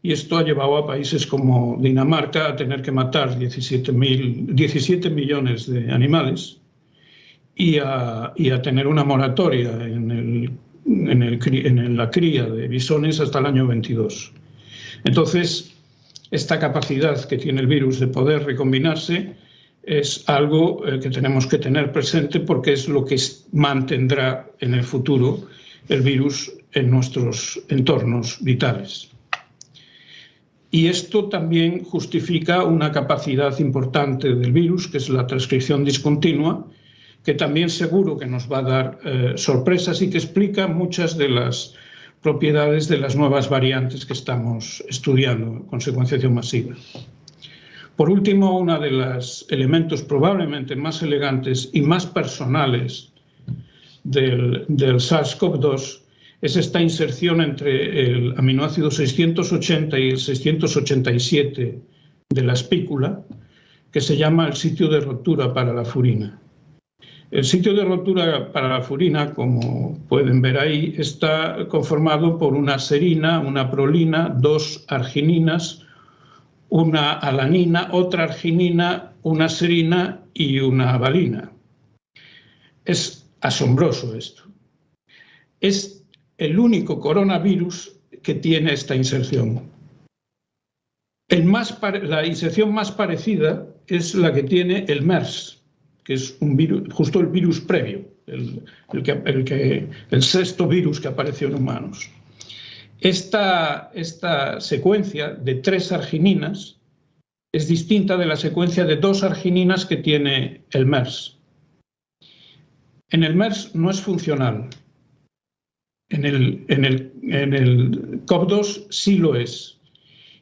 y esto ha llevado a países como Dinamarca a tener que matar 17 millones de animales y a tener una moratoria en la cría de bisones hasta el año 22. Entonces, esta capacidad que tiene el virus de poder recombinarse es algo que tenemos que tener presente porque es lo que mantendrá en el futuro el virus en nuestros entornos vitales. Y esto también justifica una capacidad importante del virus, que es la transcripción discontinua, que también seguro que nos va a dar sorpresas y que explica muchas de las propiedades de las nuevas variantes que estamos estudiando con secuenciación masiva. Por último, uno de los elementos probablemente más elegantes y más personales del SARS-CoV-2 es esta inserción entre el aminoácido 680 y el 687 de la espícula, que se llama el sitio de rotura para la furina. El sitio de rotura para la furina, como pueden ver ahí, está conformado por una serina, una prolina, dos argininas, una alanina, otra arginina, una serina y una valina. Es asombroso esto. Es el único coronavirus que tiene esta inserción. La inserción más parecida es la que tiene el MERS, que es un virus, justo el virus previo, el sexto virus que apareció en humanos. Esta secuencia de 3 argininas es distinta de la secuencia de 2 argininas que tiene el MERS. En el MERS no es funcional. En el CoV-2 sí lo es.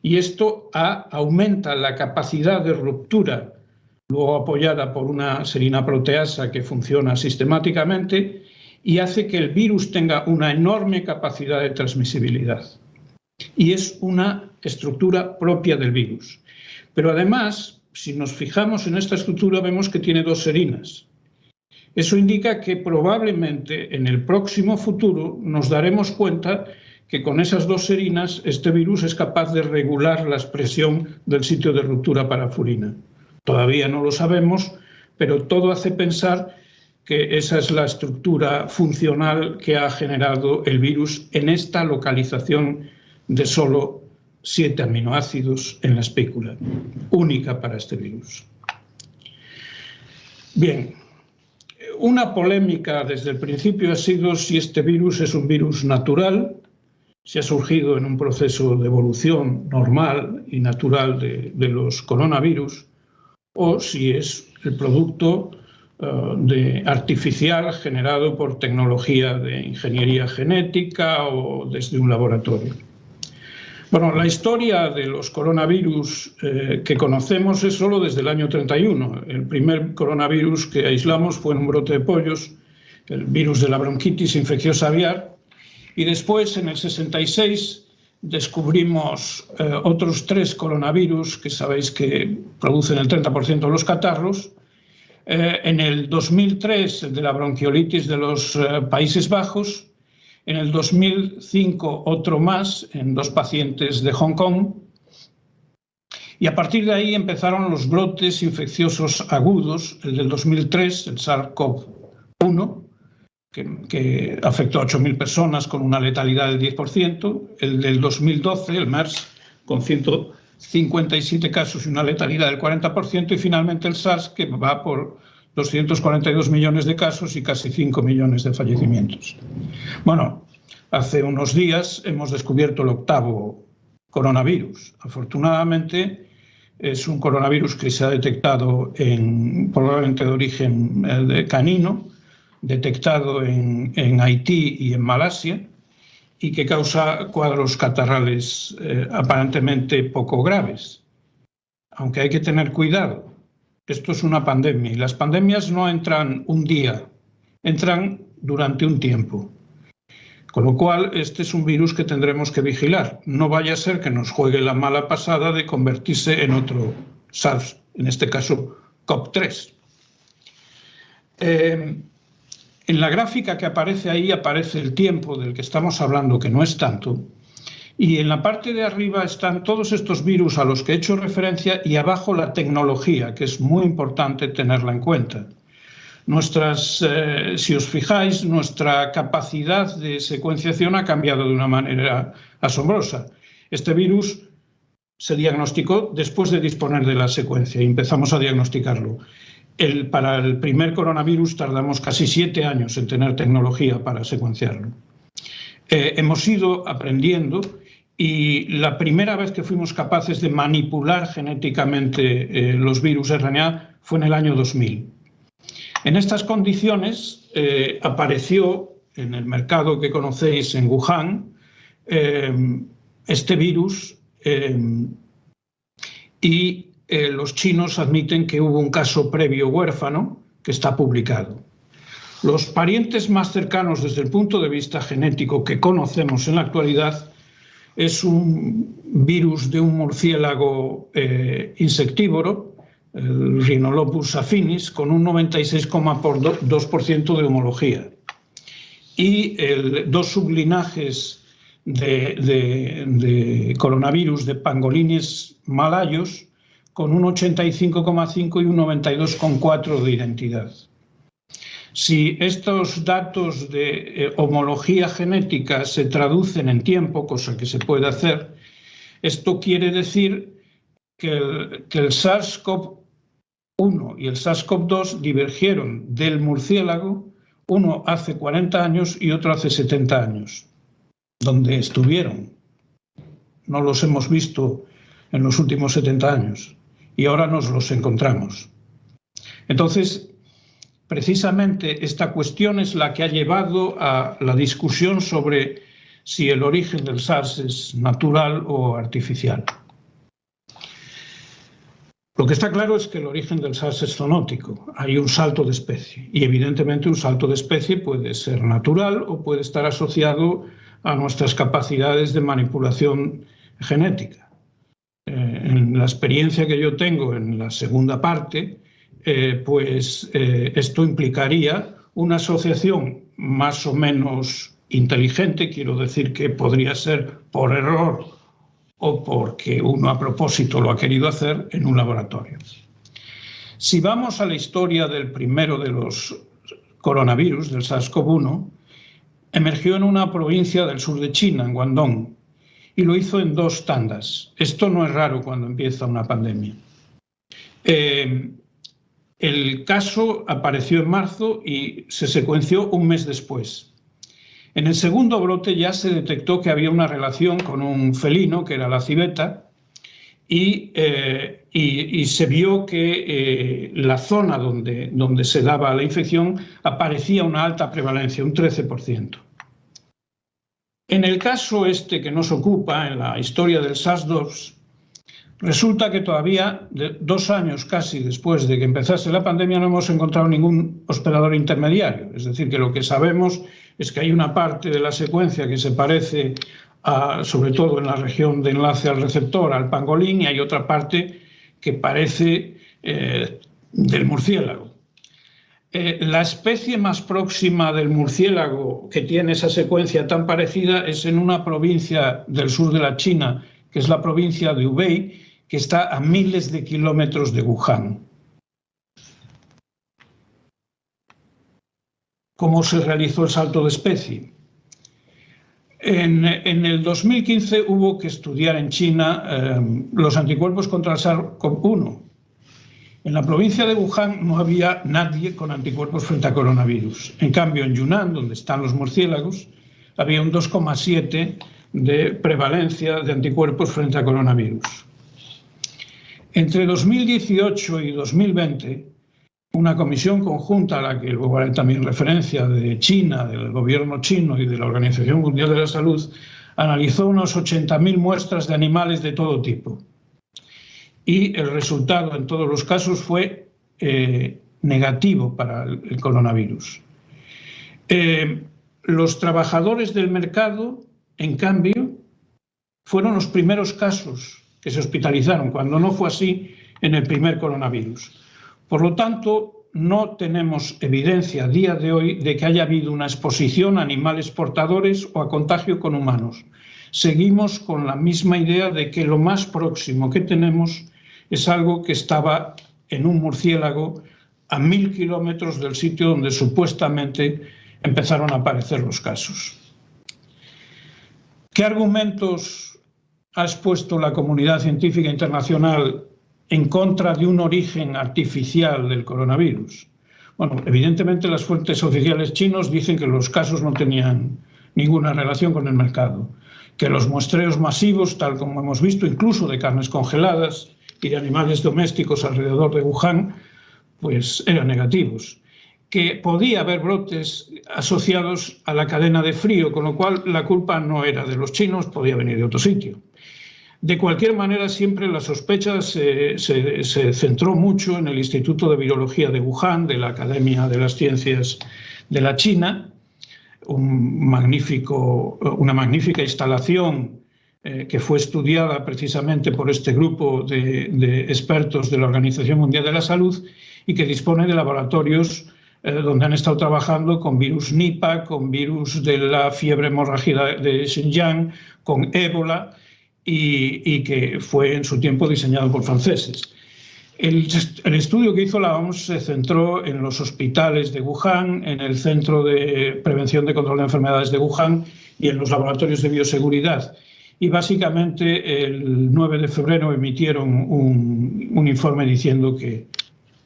Y esto aumenta la capacidad de ruptura, luego apoyada por una serina proteasa que funciona sistemáticamente, y hace que el virus tenga una enorme capacidad de transmisibilidad. Y es una estructura propia del virus. Pero además, si nos fijamos en esta estructura, vemos que tiene 2 serinas. Eso indica que probablemente en el próximo futuro nos daremos cuenta que con esas 2 serinas este virus es capaz de regular la expresión del sitio de ruptura parafurina. Todavía no lo sabemos, pero todo hace pensar que esa es la estructura funcional que ha generado el virus en esta localización de solo 7 aminoácidos en la espícula, única para este virus. Bien, una polémica desde el principio ha sido si este virus es un virus natural, si ha surgido en un proceso de evolución normal y natural de los coronavirus, o si es el producto artificial generado por tecnología de ingeniería genética o desde un laboratorio. Bueno, la historia de los coronavirus que conocemos es solo desde el año 31. El primer coronavirus que aislamos fue en un brote de pollos, el virus de la bronquitis infecciosa aviar, y después, en el 66, descubrimos otros 3 coronavirus que sabéis que producen el 30% de los catarros. En el 2003, el de la bronquiolitis de los Países Bajos. En el 2005, otro más en 2 pacientes de Hong Kong. Y a partir de ahí empezaron los brotes infecciosos agudos, el del 2003, el SARS-CoV-1, que afectó a 8.000 personas con una letalidad del 10%, el del 2012, el MERS, con 157 casos y una letalidad del 40%, y finalmente el SARS, que va por 242 millones de casos y casi 5 millones de fallecimientos. Bueno, hace unos días hemos descubierto el 8º coronavirus. Afortunadamente, es un coronavirus que se ha detectado probablemente de origen canino, detectado en Haití y en Malasia, y que causa cuadros catarrales aparentemente poco graves. Aunque hay que tener cuidado. Esto es una pandemia y las pandemias no entran un día, entran durante un tiempo. Con lo cual, este es un virus que tendremos que vigilar. No vaya a ser que nos juegue la mala pasada de convertirse en otro SARS, en este caso CoV-3. En la gráfica que aparece ahí aparece el tiempo del que estamos hablando, que no es tanto, y en la parte de arriba están todos estos virus a los que he hecho referencia y abajo la tecnología, que es muy importante tenerla en cuenta. Si os fijáis, nuestra capacidad de secuenciación ha cambiado de una manera asombrosa. Este virus se diagnosticó después de disponer de la secuencia y empezamos a diagnosticarlo. Para el primer coronavirus tardamos casi 7 años en tener tecnología para secuenciarlo. Hemos ido aprendiendo y la primera vez que fuimos capaces de manipular genéticamente los virus RNA fue en el año 2000. En estas condiciones apareció en el mercado que conocéis en Wuhan este virus y los chinos admiten que hubo un caso previo huérfano que está publicado. Los parientes más cercanos desde el punto de vista genético que conocemos en la actualidad es un virus de un murciélago insectívoro, el Rhinolopus affinis, con un 96,2% de homología. Y 2 sublinajes de coronavirus de pangolines malayos con un 85,5 y un 92,4 de identidad. Si estos datos de homología genética se traducen en tiempo, cosa que se puede hacer, esto quiere decir que el SARS-CoV-1 y el SARS-CoV-2 divergieron del murciélago, uno hace 40 años y otro hace 70 años. ¿Dónde estuvieron? No los hemos visto en los últimos 70 años y ahora nos los encontramos. Entonces, precisamente esta cuestión es la que ha llevado a la discusión sobre si el origen del SARS es natural o artificial. Lo que está claro es que el origen del SARS es zoonótico. Hay un salto de especie y evidentemente un salto de especie puede ser natural o puede estar asociado a nuestras capacidades de manipulación genética. En la experiencia que yo tengo en la segunda parte, esto implicaría una asociación más o menos inteligente, quiero decir que podría ser por error o porque uno a propósito lo ha querido hacer en un laboratorio. Si vamos a la historia del primero de los coronavirus, del SARS-CoV-1, emergió en una provincia del sur de China, en Guangdong, y lo hizo en 2 tandas. Esto no es raro cuando empieza una pandemia. El caso apareció en marzo y se secuenció un mes después. En el segundo brote ya se detectó que había una relación con un felino, que era la civeta, y se vio que la zona donde se daba la infección aparecía una alta prevalencia, un 13%. En el caso este que nos ocupa, en la historia del SARS-2, resulta que todavía, 2 años casi después de que empezase la pandemia, no hemos encontrado ningún hospedador intermediario. Es decir, que lo que sabemos es que hay una parte de la secuencia que se parece, sobre todo en la región de enlace al receptor, al pangolín, y hay otra parte que parece del murciélago. La especie más próxima del murciélago que tiene esa secuencia tan parecida es en una provincia del sur de la China, que es la provincia de Hubei, que está a miles de kilómetros de Wuhan. ¿Cómo se realizó el salto de especie? En el 2015 hubo que estudiar en China los anticuerpos contra el SARS-CoV-1. En la provincia de Wuhan no había nadie con anticuerpos frente a coronavirus. En cambio, en Yunnan, donde están los murciélagos, había un 2,7 de prevalencia de anticuerpos frente a coronavirus. Entre 2018 y 2020, una comisión conjunta a la que luego haré también referencia de China, del gobierno chino y de la Organización Mundial de la Salud, analizó unas 80.000 muestras de animales de todo tipo. Y el resultado en todos los casos fue negativo para el coronavirus. Los trabajadores del mercado, en cambio, fueron los primeros casos que se hospitalizaron, cuando no fue así en el primer coronavirus. Por lo tanto, no tenemos evidencia a día de hoy de que haya habido una exposición a animales portadores o a contagio con humanos. Seguimos con la misma idea de que lo más próximo que tenemos es algo que estaba en un murciélago a 1000 kilómetros del sitio donde supuestamente empezaron a aparecer los casos. ¿Qué argumentos ha expuesto la comunidad científica internacional en contra de un origen artificial del coronavirus? Bueno, evidentemente las fuentes oficiales chinos dicen que los casos no tenían ninguna relación con el mercado, que los muestreos masivos, tal como hemos visto, incluso de carnes congeladas y de animales domésticos alrededor de Wuhan, pues eran negativos, que podía haber brotes asociados a la cadena de frío, con lo cual la culpa no era de los chinos, podía venir de otro sitio. De cualquier manera, siempre la sospecha se centró mucho en el Instituto de Virología de Wuhan, de la Academia de las Ciencias de la China, una magnífica instalación que fue estudiada precisamente por este grupo de expertos de la Organización Mundial de la Salud y que dispone de laboratorios donde han estado trabajando con virus Nipah, con virus de la fiebre hemorrágica de Xinjiang, con ébola, y que fue en su tiempo diseñado por franceses. El estudio que hizo la OMS se centró en los hospitales de Wuhan, en el Centro de Prevención de Control de Enfermedades de Wuhan y en los laboratorios de bioseguridad. Y básicamente el 9 de febrero emitieron un informe diciendo que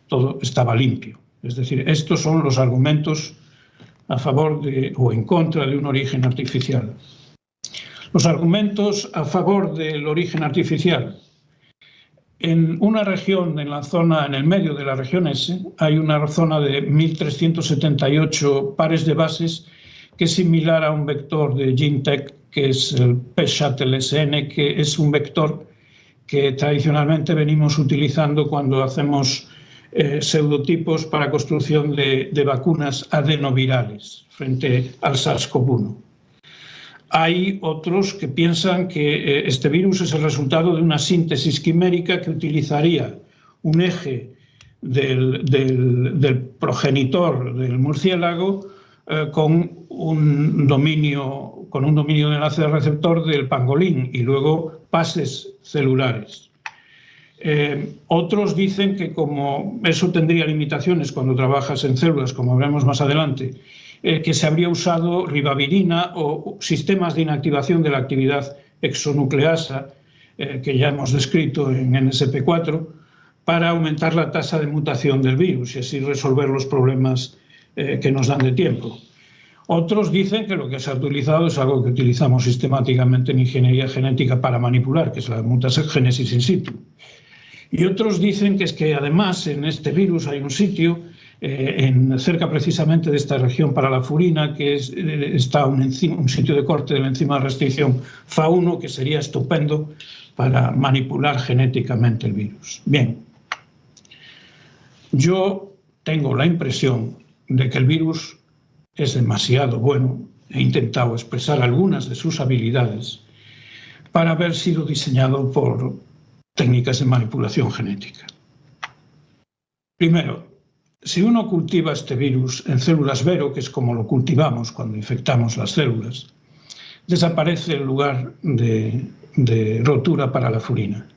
todo estaba limpio. Es decir, estos son los argumentos a favor o en contra de un origen artificial. Los argumentos a favor del origen artificial. En una región, en el medio de la región S, hay una zona de 1.378 pares de bases que es similar a un vector de GenTech, que es el P-Shuttle SN, que es un vector que tradicionalmente venimos utilizando cuando hacemos pseudotipos para construcción de vacunas adenovirales frente al SARS-CoV-1. Hay otros que piensan que este virus es el resultado de una síntesis quimérica que utilizaría un eje del progenitor del murciélago con un dominio de enlace de receptor del pangolín y luego pases celulares. Otros dicen que como eso tendría limitaciones cuando trabajas en células, como veremos más adelante, que se habría usado ribavirina o sistemas de inactivación de la actividad exonucleasa que ya hemos descrito en NSP4 para aumentar la tasa de mutación del virus y así resolver los problemas que nos dan de tiempo. Otros dicen que lo que se ha utilizado es algo que utilizamos sistemáticamente en ingeniería genética para manipular, que es la mutagénesis in situ. Y otros dicen que es que además en este virus hay un sitio cerca precisamente de esta región para la furina, que está un sitio de corte de la enzima de restricción FA1 que sería estupendo para manipular genéticamente el virus. Bien, yo tengo la impresión de que el virus es demasiado bueno. He intentado expresar algunas de sus habilidades para haber sido diseñado por técnicas de manipulación genética. Primero, si uno cultiva este virus en células Vero, que es como lo cultivamos cuando infectamos las células, desaparece el lugar de rotura para la furina.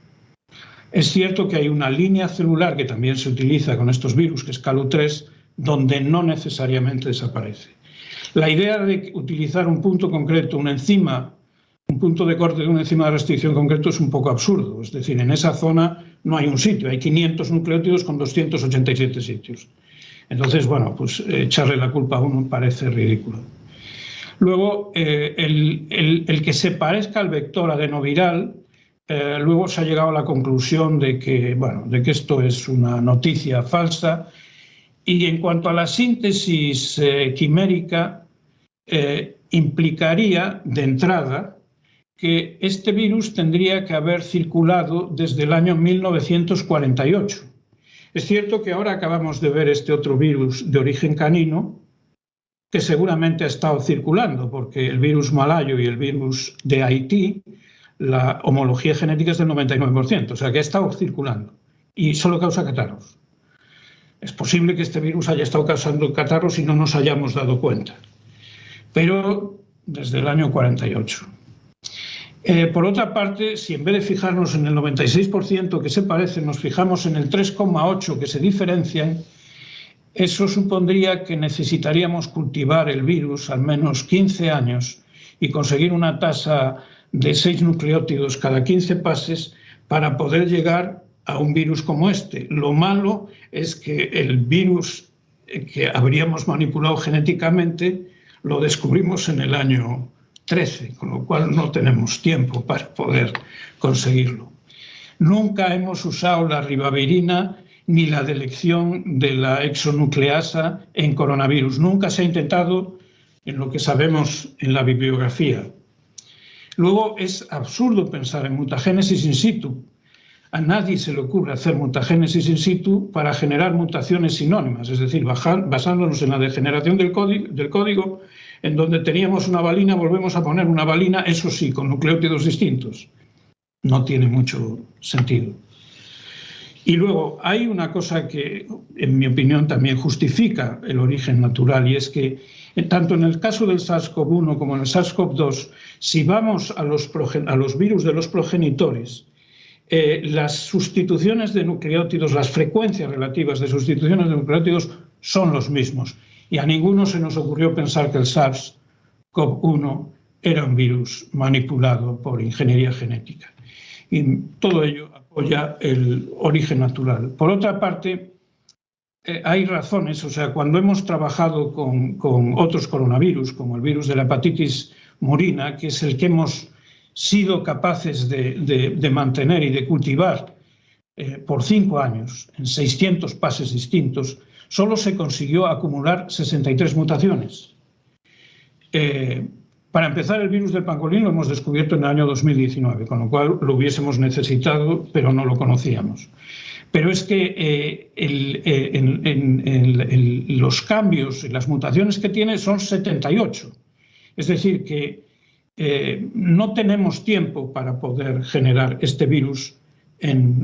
Es cierto que hay una línea celular que también se utiliza con estos virus, que es CALU3, donde no necesariamente desaparece. La idea de utilizar un punto concreto, una enzima, un punto de corte de una enzima de restricción concreto es un poco absurdo. Es decir, en esa zona no hay un sitio, hay 500 nucleótidos con 287 sitios. Entonces, bueno, pues echarle la culpa a uno parece ridículo. Luego, el que se parezca al vector adenoviral, luego se ha llegado a la conclusión de que esto es una noticia falsa. Y en cuanto a la síntesis quimérica, implicaría de entrada que este virus tendría que haber circulado desde el año 1948. Es cierto que ahora acabamos de ver este otro virus de origen canino que seguramente ha estado circulando, porque el virus malayo y el virus de Haití, la homología genética es del 99%, o sea que ha estado circulando y solo causa catarros. Es posible que este virus haya estado causando catarros y no nos hayamos dado cuenta, pero desde el año 48. Por otra parte, si en vez de fijarnos en el 96% que se parecen, nos fijamos en el 3,8% que se diferencian, eso supondría que necesitaríamos cultivar el virus al menos 15 años y conseguir una tasa de 6 nucleótidos cada 15 pases para poder llegar a un virus como este. Lo malo es que el virus que habríamos manipulado genéticamente lo descubrimos en el año 13, con lo cual no tenemos tiempo para poder conseguirlo. Nunca hemos usado la ribavirina ni la delección de la exonucleasa en coronavirus. Nunca se ha intentado en lo que sabemos en la bibliografía. Luego es absurdo pensar en mutagénesis in situ. A nadie se le ocurre hacer mutagénesis in situ para generar mutaciones sinónimas, es decir, basándonos en la degeneración del código, en donde teníamos una valina, volvemos a poner una valina, eso sí, con nucleótidos distintos. No tiene mucho sentido. Y luego hay una cosa que, en mi opinión, también justifica el origen natural, y es que tanto en el caso del SARS-CoV-1 como en el SARS-CoV-2, si vamos a los virus de los progenitores, las sustituciones de nucleótidos, las frecuencias relativas de sustituciones de nucleótidos son los mismos. Y a ninguno se nos ocurrió pensar que el SARS-CoV-1 era un virus manipulado por ingeniería genética. Y todo ello apoya el origen natural. Por otra parte, hay razones, o sea, cuando hemos trabajado con otros coronavirus, como el virus de la hepatitis murina, que es el que hemos sido capaces de mantener y de cultivar por 5 años en 600 pases distintos, solo se consiguió acumular 63 mutaciones. Para empezar, el virus del pangolín lo hemos descubierto en el año 2019, con lo cual lo hubiésemos necesitado, pero no lo conocíamos. Pero es que los cambios y las mutaciones que tiene son 78. Es decir, que no tenemos tiempo para poder generar este virus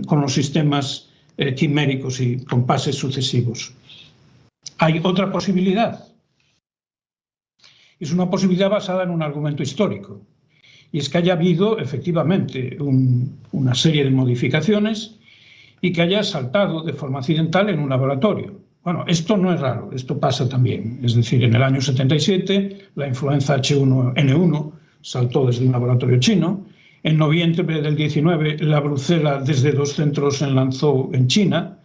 con los sistemas quiméricos y con pases sucesivos. Hay otra posibilidad. Es una posibilidad basada en un argumento histórico. Y es que haya habido, efectivamente, una serie de modificaciones y que haya saltado de forma accidental en un laboratorio. Bueno, esto no es raro, esto pasa también. Es decir, en el año 77, la influenza H1N1 saltó desde un laboratorio chino. En noviembre del 19, la brucela desde 2 centros en Lanzhou, en China.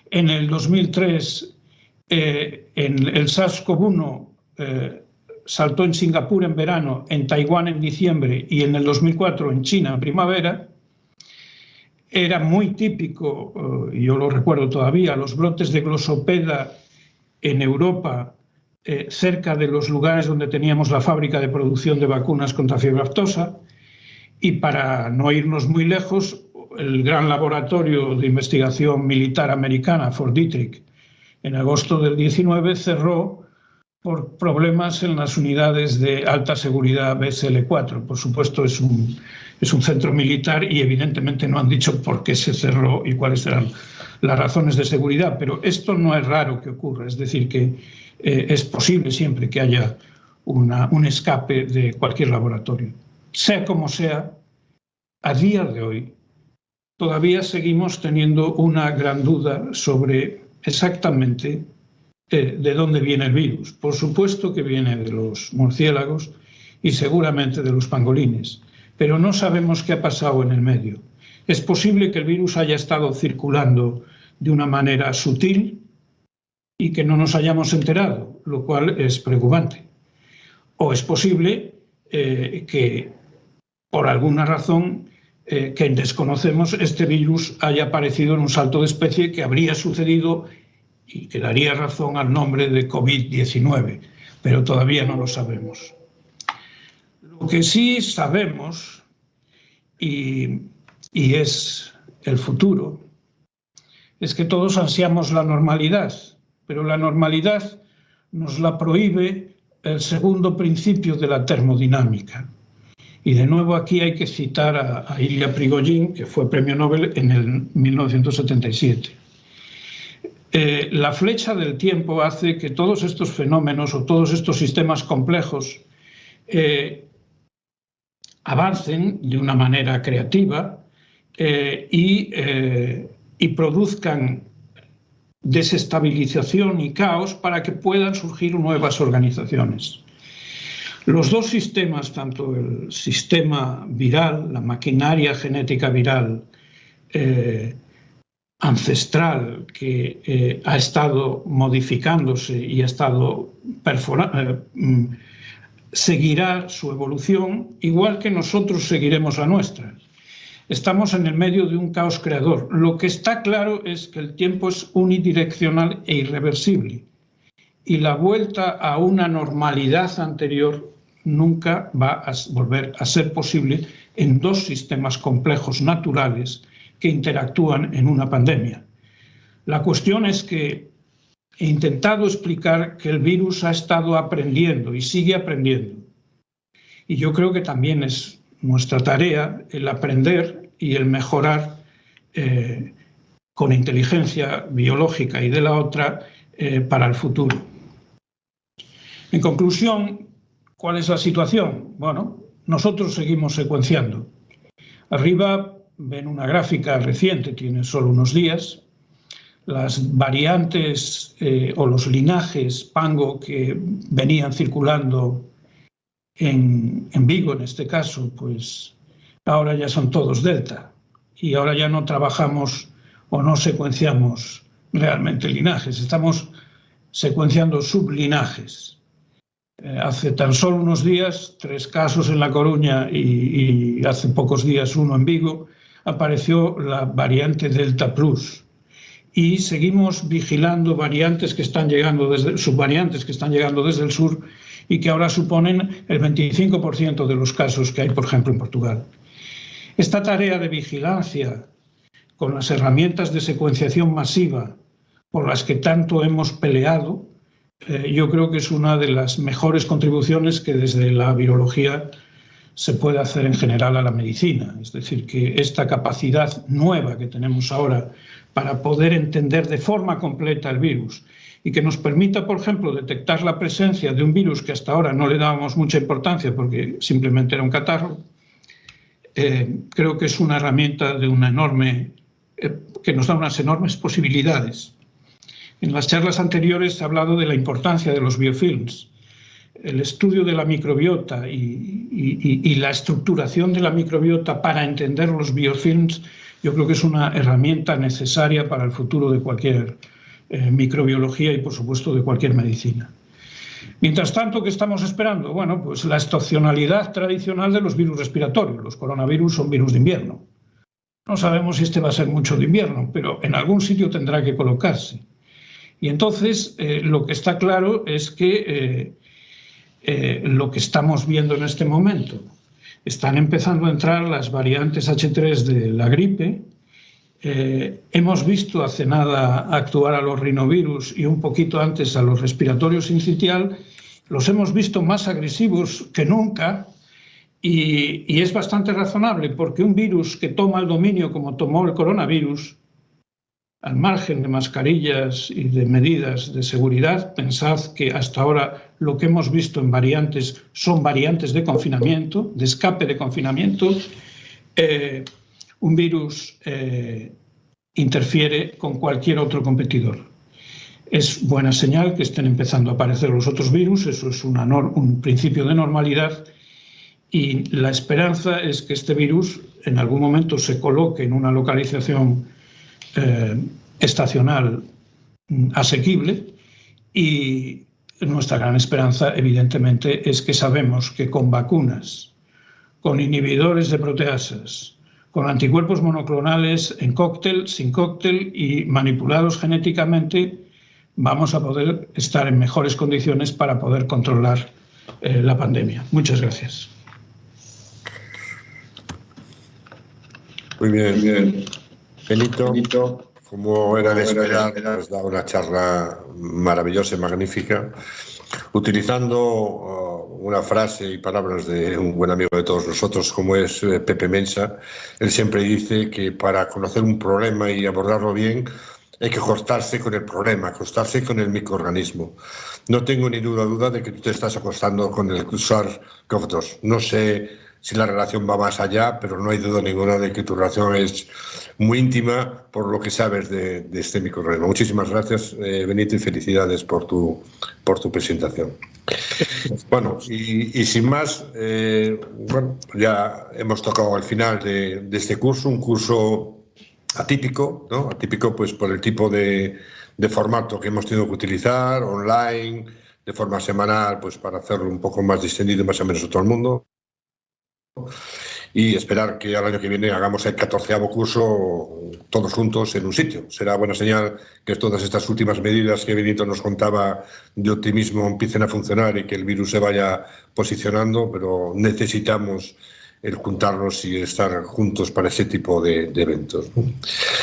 En el 2003, el SARS-CoV-1 saltó en Singapur en verano, en Taiwán en diciembre y en el 2004 en China en primavera. Era muy típico, yo lo recuerdo todavía, los brotes de glosopeda en Europa, cerca de los lugares donde teníamos la fábrica de producción de vacunas contra fiebre aftosa. Y para no irnos muy lejos, el gran laboratorio de investigación militar americana, Fort Detrick, en agosto del 19 cerró por problemas en las unidades de alta seguridad BSL-4. Por supuesto, es un centro militar y evidentemente no han dicho por qué se cerró y cuáles eran las razones de seguridad, pero esto no es raro que ocurra, es decir, que es posible siempre que haya un escape de cualquier laboratorio. Sea como sea, a día de hoy todavía seguimos teniendo una gran duda sobre exactamente de dónde viene el virus. Por supuesto que viene de los murciélagos y seguramente de los pangolines, pero no sabemos qué ha pasado en el medio. Es posible que el virus haya estado circulando de una manera sutil y que no nos hayamos enterado, lo cual es preocupante. O es posible que, por alguna razón que desconocemos, este virus haya aparecido en un salto de especie que habría sucedido y que daría razón al nombre de COVID-19, pero todavía no lo sabemos. Lo que sí sabemos, y es el futuro, es que todos ansiamos la normalidad, pero la normalidad nos la prohíbe el segundo principio de la termodinámica. Y de nuevo aquí hay que citar a Ilya Prigogine, que fue premio Nobel en el 1977. La flecha del tiempo hace que todos estos fenómenos o todos estos sistemas complejos avancen de una manera creativa y produzcan desestabilización y caos para que puedan surgir nuevas organizaciones. Los dos sistemas, tanto el sistema viral, la maquinaria genética viral ancestral, que ha estado modificándose y ha estado seguirá su evolución, igual que nosotros seguiremos la nuestra. Estamos en el medio de un caos creador. Lo que está claro es que el tiempo es unidireccional e irreversible y la vuelta a una normalidad anterior nunca va a volver a ser posible en dos sistemas complejos naturales que interactúan en una pandemia. La cuestión es que he intentado explicar que el virus ha estado aprendiendo y sigue aprendiendo. Y yo creo que también es nuestra tarea el aprender y el mejorar con inteligencia biológica y de la otra para el futuro. En conclusión, ¿cuál es la situación? Bueno, nosotros seguimos secuenciando. Arriba ven una gráfica reciente, tiene solo unos días. Las variantes o los linajes Pango que venían circulando en Vigo, en este caso, pues ahora ya son todos Delta. Y ahora ya no trabajamos o no secuenciamos realmente linajes, estamos secuenciando sublinajes. Hace tan solo unos días, 3 casos en La Coruña y hace pocos días uno en Vigo, apareció la variante Delta Plus. y seguimos vigilando variantes que están llegando subvariantes que están llegando desde el sur y que ahora suponen el 25% de los casos que hay, por ejemplo, en Portugal. Esta tarea de vigilancia con las herramientas de secuenciación masiva por las que tanto hemos peleado, yo creo que es una de las mejores contribuciones que desde la virología se puede hacer en general a la medicina. Es decir, que esta capacidad nueva que tenemos ahora para poder entender de forma completa el virus y que nos permita, por ejemplo, detectar la presencia de un virus que hasta ahora no le dábamos mucha importancia porque simplemente era un catarro, creo que es una herramienta de una enorme, que nos da unas enormes posibilidades. En las charlas anteriores se ha hablado de la importancia de los biofilms. El estudio de la microbiota y la estructuración de la microbiota para entender los biofilms, yo creo que es una herramienta necesaria para el futuro de cualquier microbiología y, por supuesto, de cualquier medicina. Mientras tanto, ¿qué estamos esperando? Bueno, pues la estacionalidad tradicional de los virus respiratorios. Los coronavirus son virus de invierno. No sabemos si este va a ser mucho de invierno, pero en algún sitio tendrá que colocarse. Y entonces, lo que está claro es que lo que estamos viendo en este momento, están empezando a entrar las variantes H3 de la gripe. Hemos visto hace nada actuar a los rinovirus y un poquito antes a los respiratorios sincitial. Los hemos visto más agresivos que nunca y es bastante razonable porque un virus que toma el dominio como tomó el coronavirus, al margen de mascarillas y de medidas de seguridad, pensad que hasta ahora lo que hemos visto en variantes son variantes de confinamiento, de escape de confinamiento. Un virus interfiere con cualquier otro competidor. Es buena señal que estén empezando a aparecer los otros virus, eso es un principio de normalidad y la esperanza es que este virus en algún momento se coloque en una localización estacional asequible y nuestra gran esperanza evidentemente es que sabemos que con vacunas, con inhibidores de proteasas, con anticuerpos monoclonales en cóctel, sin cóctel y manipulados genéticamente vamos a poder estar en mejores condiciones para poder controlar la pandemia. Muchas gracias. Muy bien. Benito, como era de esperar, has dado una charla maravillosa y magnífica, utilizando una frase y palabras de un buen amigo de todos nosotros, como es Pepe Mensa. Él siempre dice que para conocer un problema y abordarlo bien hay que acostarse con el problema, acostarse con el microorganismo. No tengo ni duda de que tú te estás acostando con el SARS-CoV-2. No sé si la relación va más allá, pero no hay duda ninguna de que tu relación es muy íntima por lo que sabes de este microorganismo. Muchísimas gracias, Benito, y felicidades por tu presentación. Bueno, y sin más, bueno, ya hemos tocado al final de este curso, un curso atípico, ¿no? Atípico pues por el tipo de formato que hemos tenido que utilizar, online, de forma semanal, pues para hacerlo un poco más distendido más o menos a todo el mundo. Y esperar que al año que viene hagamos el 14º curso todos juntos en un sitio. Será buena señal que todas estas últimas medidas que Benito nos contaba de optimismo empiecen a funcionar y que el virus se vaya posicionando, pero necesitamos el juntarnos y estar juntos para ese tipo de eventos.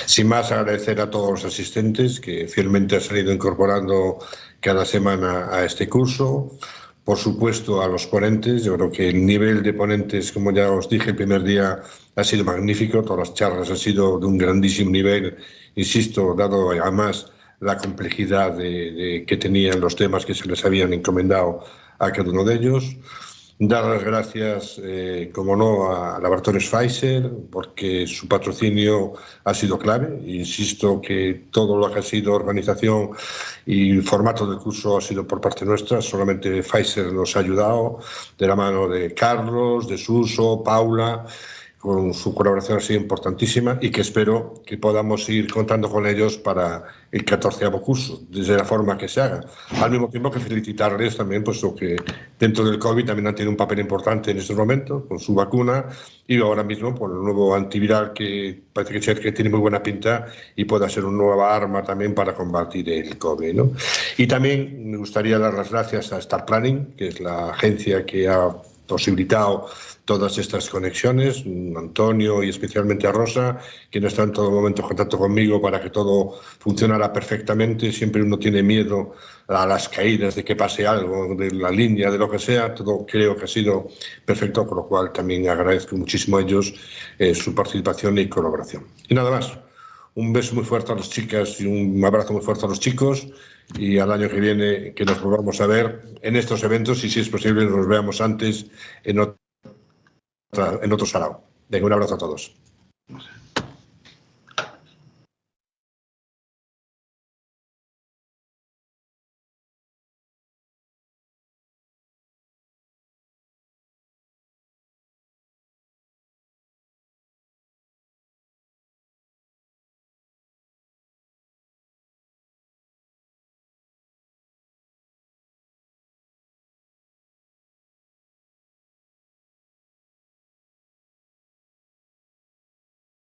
Sin más, agradecer a todos los asistentes que fielmente han salido incorporando cada semana a este curso. Por supuesto, a los ponentes. Yo creo que el nivel de ponentes, como ya os dije el primer día, ha sido magnífico. Todas las charlas han sido de un grandísimo nivel, insisto, dado además la complejidad que tenían los temas que se les habían encomendado a cada uno de ellos. Dar las gracias, como no, a Laboratorios Pfizer, porque su patrocinio ha sido clave. Insisto que todo lo que ha sido organización y formato del curso ha sido por parte nuestra. Solamente Pfizer nos ha ayudado, de la mano de Carlos, de Suso, Paula, con su colaboración ha sido importantísima y que espero que podamos ir contando con ellos para el 14º curso, desde la forma que se haga. Al mismo tiempo que felicitarles también, puesto que dentro del COVID también han tenido un papel importante en estos momentos, con su vacuna y ahora mismo por el nuevo antiviral que parece que tiene muy buena pinta y pueda ser una nueva arma también para combatir el COVID, ¿no? Y también me gustaría dar las gracias a Star Planning, que es la agencia que ha posibilitado todas estas conexiones, Antonio y especialmente a Rosa, que no está en todo momento en contacto conmigo para que todo funcionara perfectamente. Siempre uno tiene miedo a las caídas, de que pase algo, de la línea, de lo que sea. Todo creo que ha sido perfecto, por lo cual también agradezco muchísimo a ellos su participación y colaboración. Y nada más, un beso muy fuerte a las chicas y un abrazo muy fuerte a los chicos, y al año que viene que nos volvamos a ver en estos eventos y si es posible nos veamos antes en otro sarao. Venga, un abrazo a todos.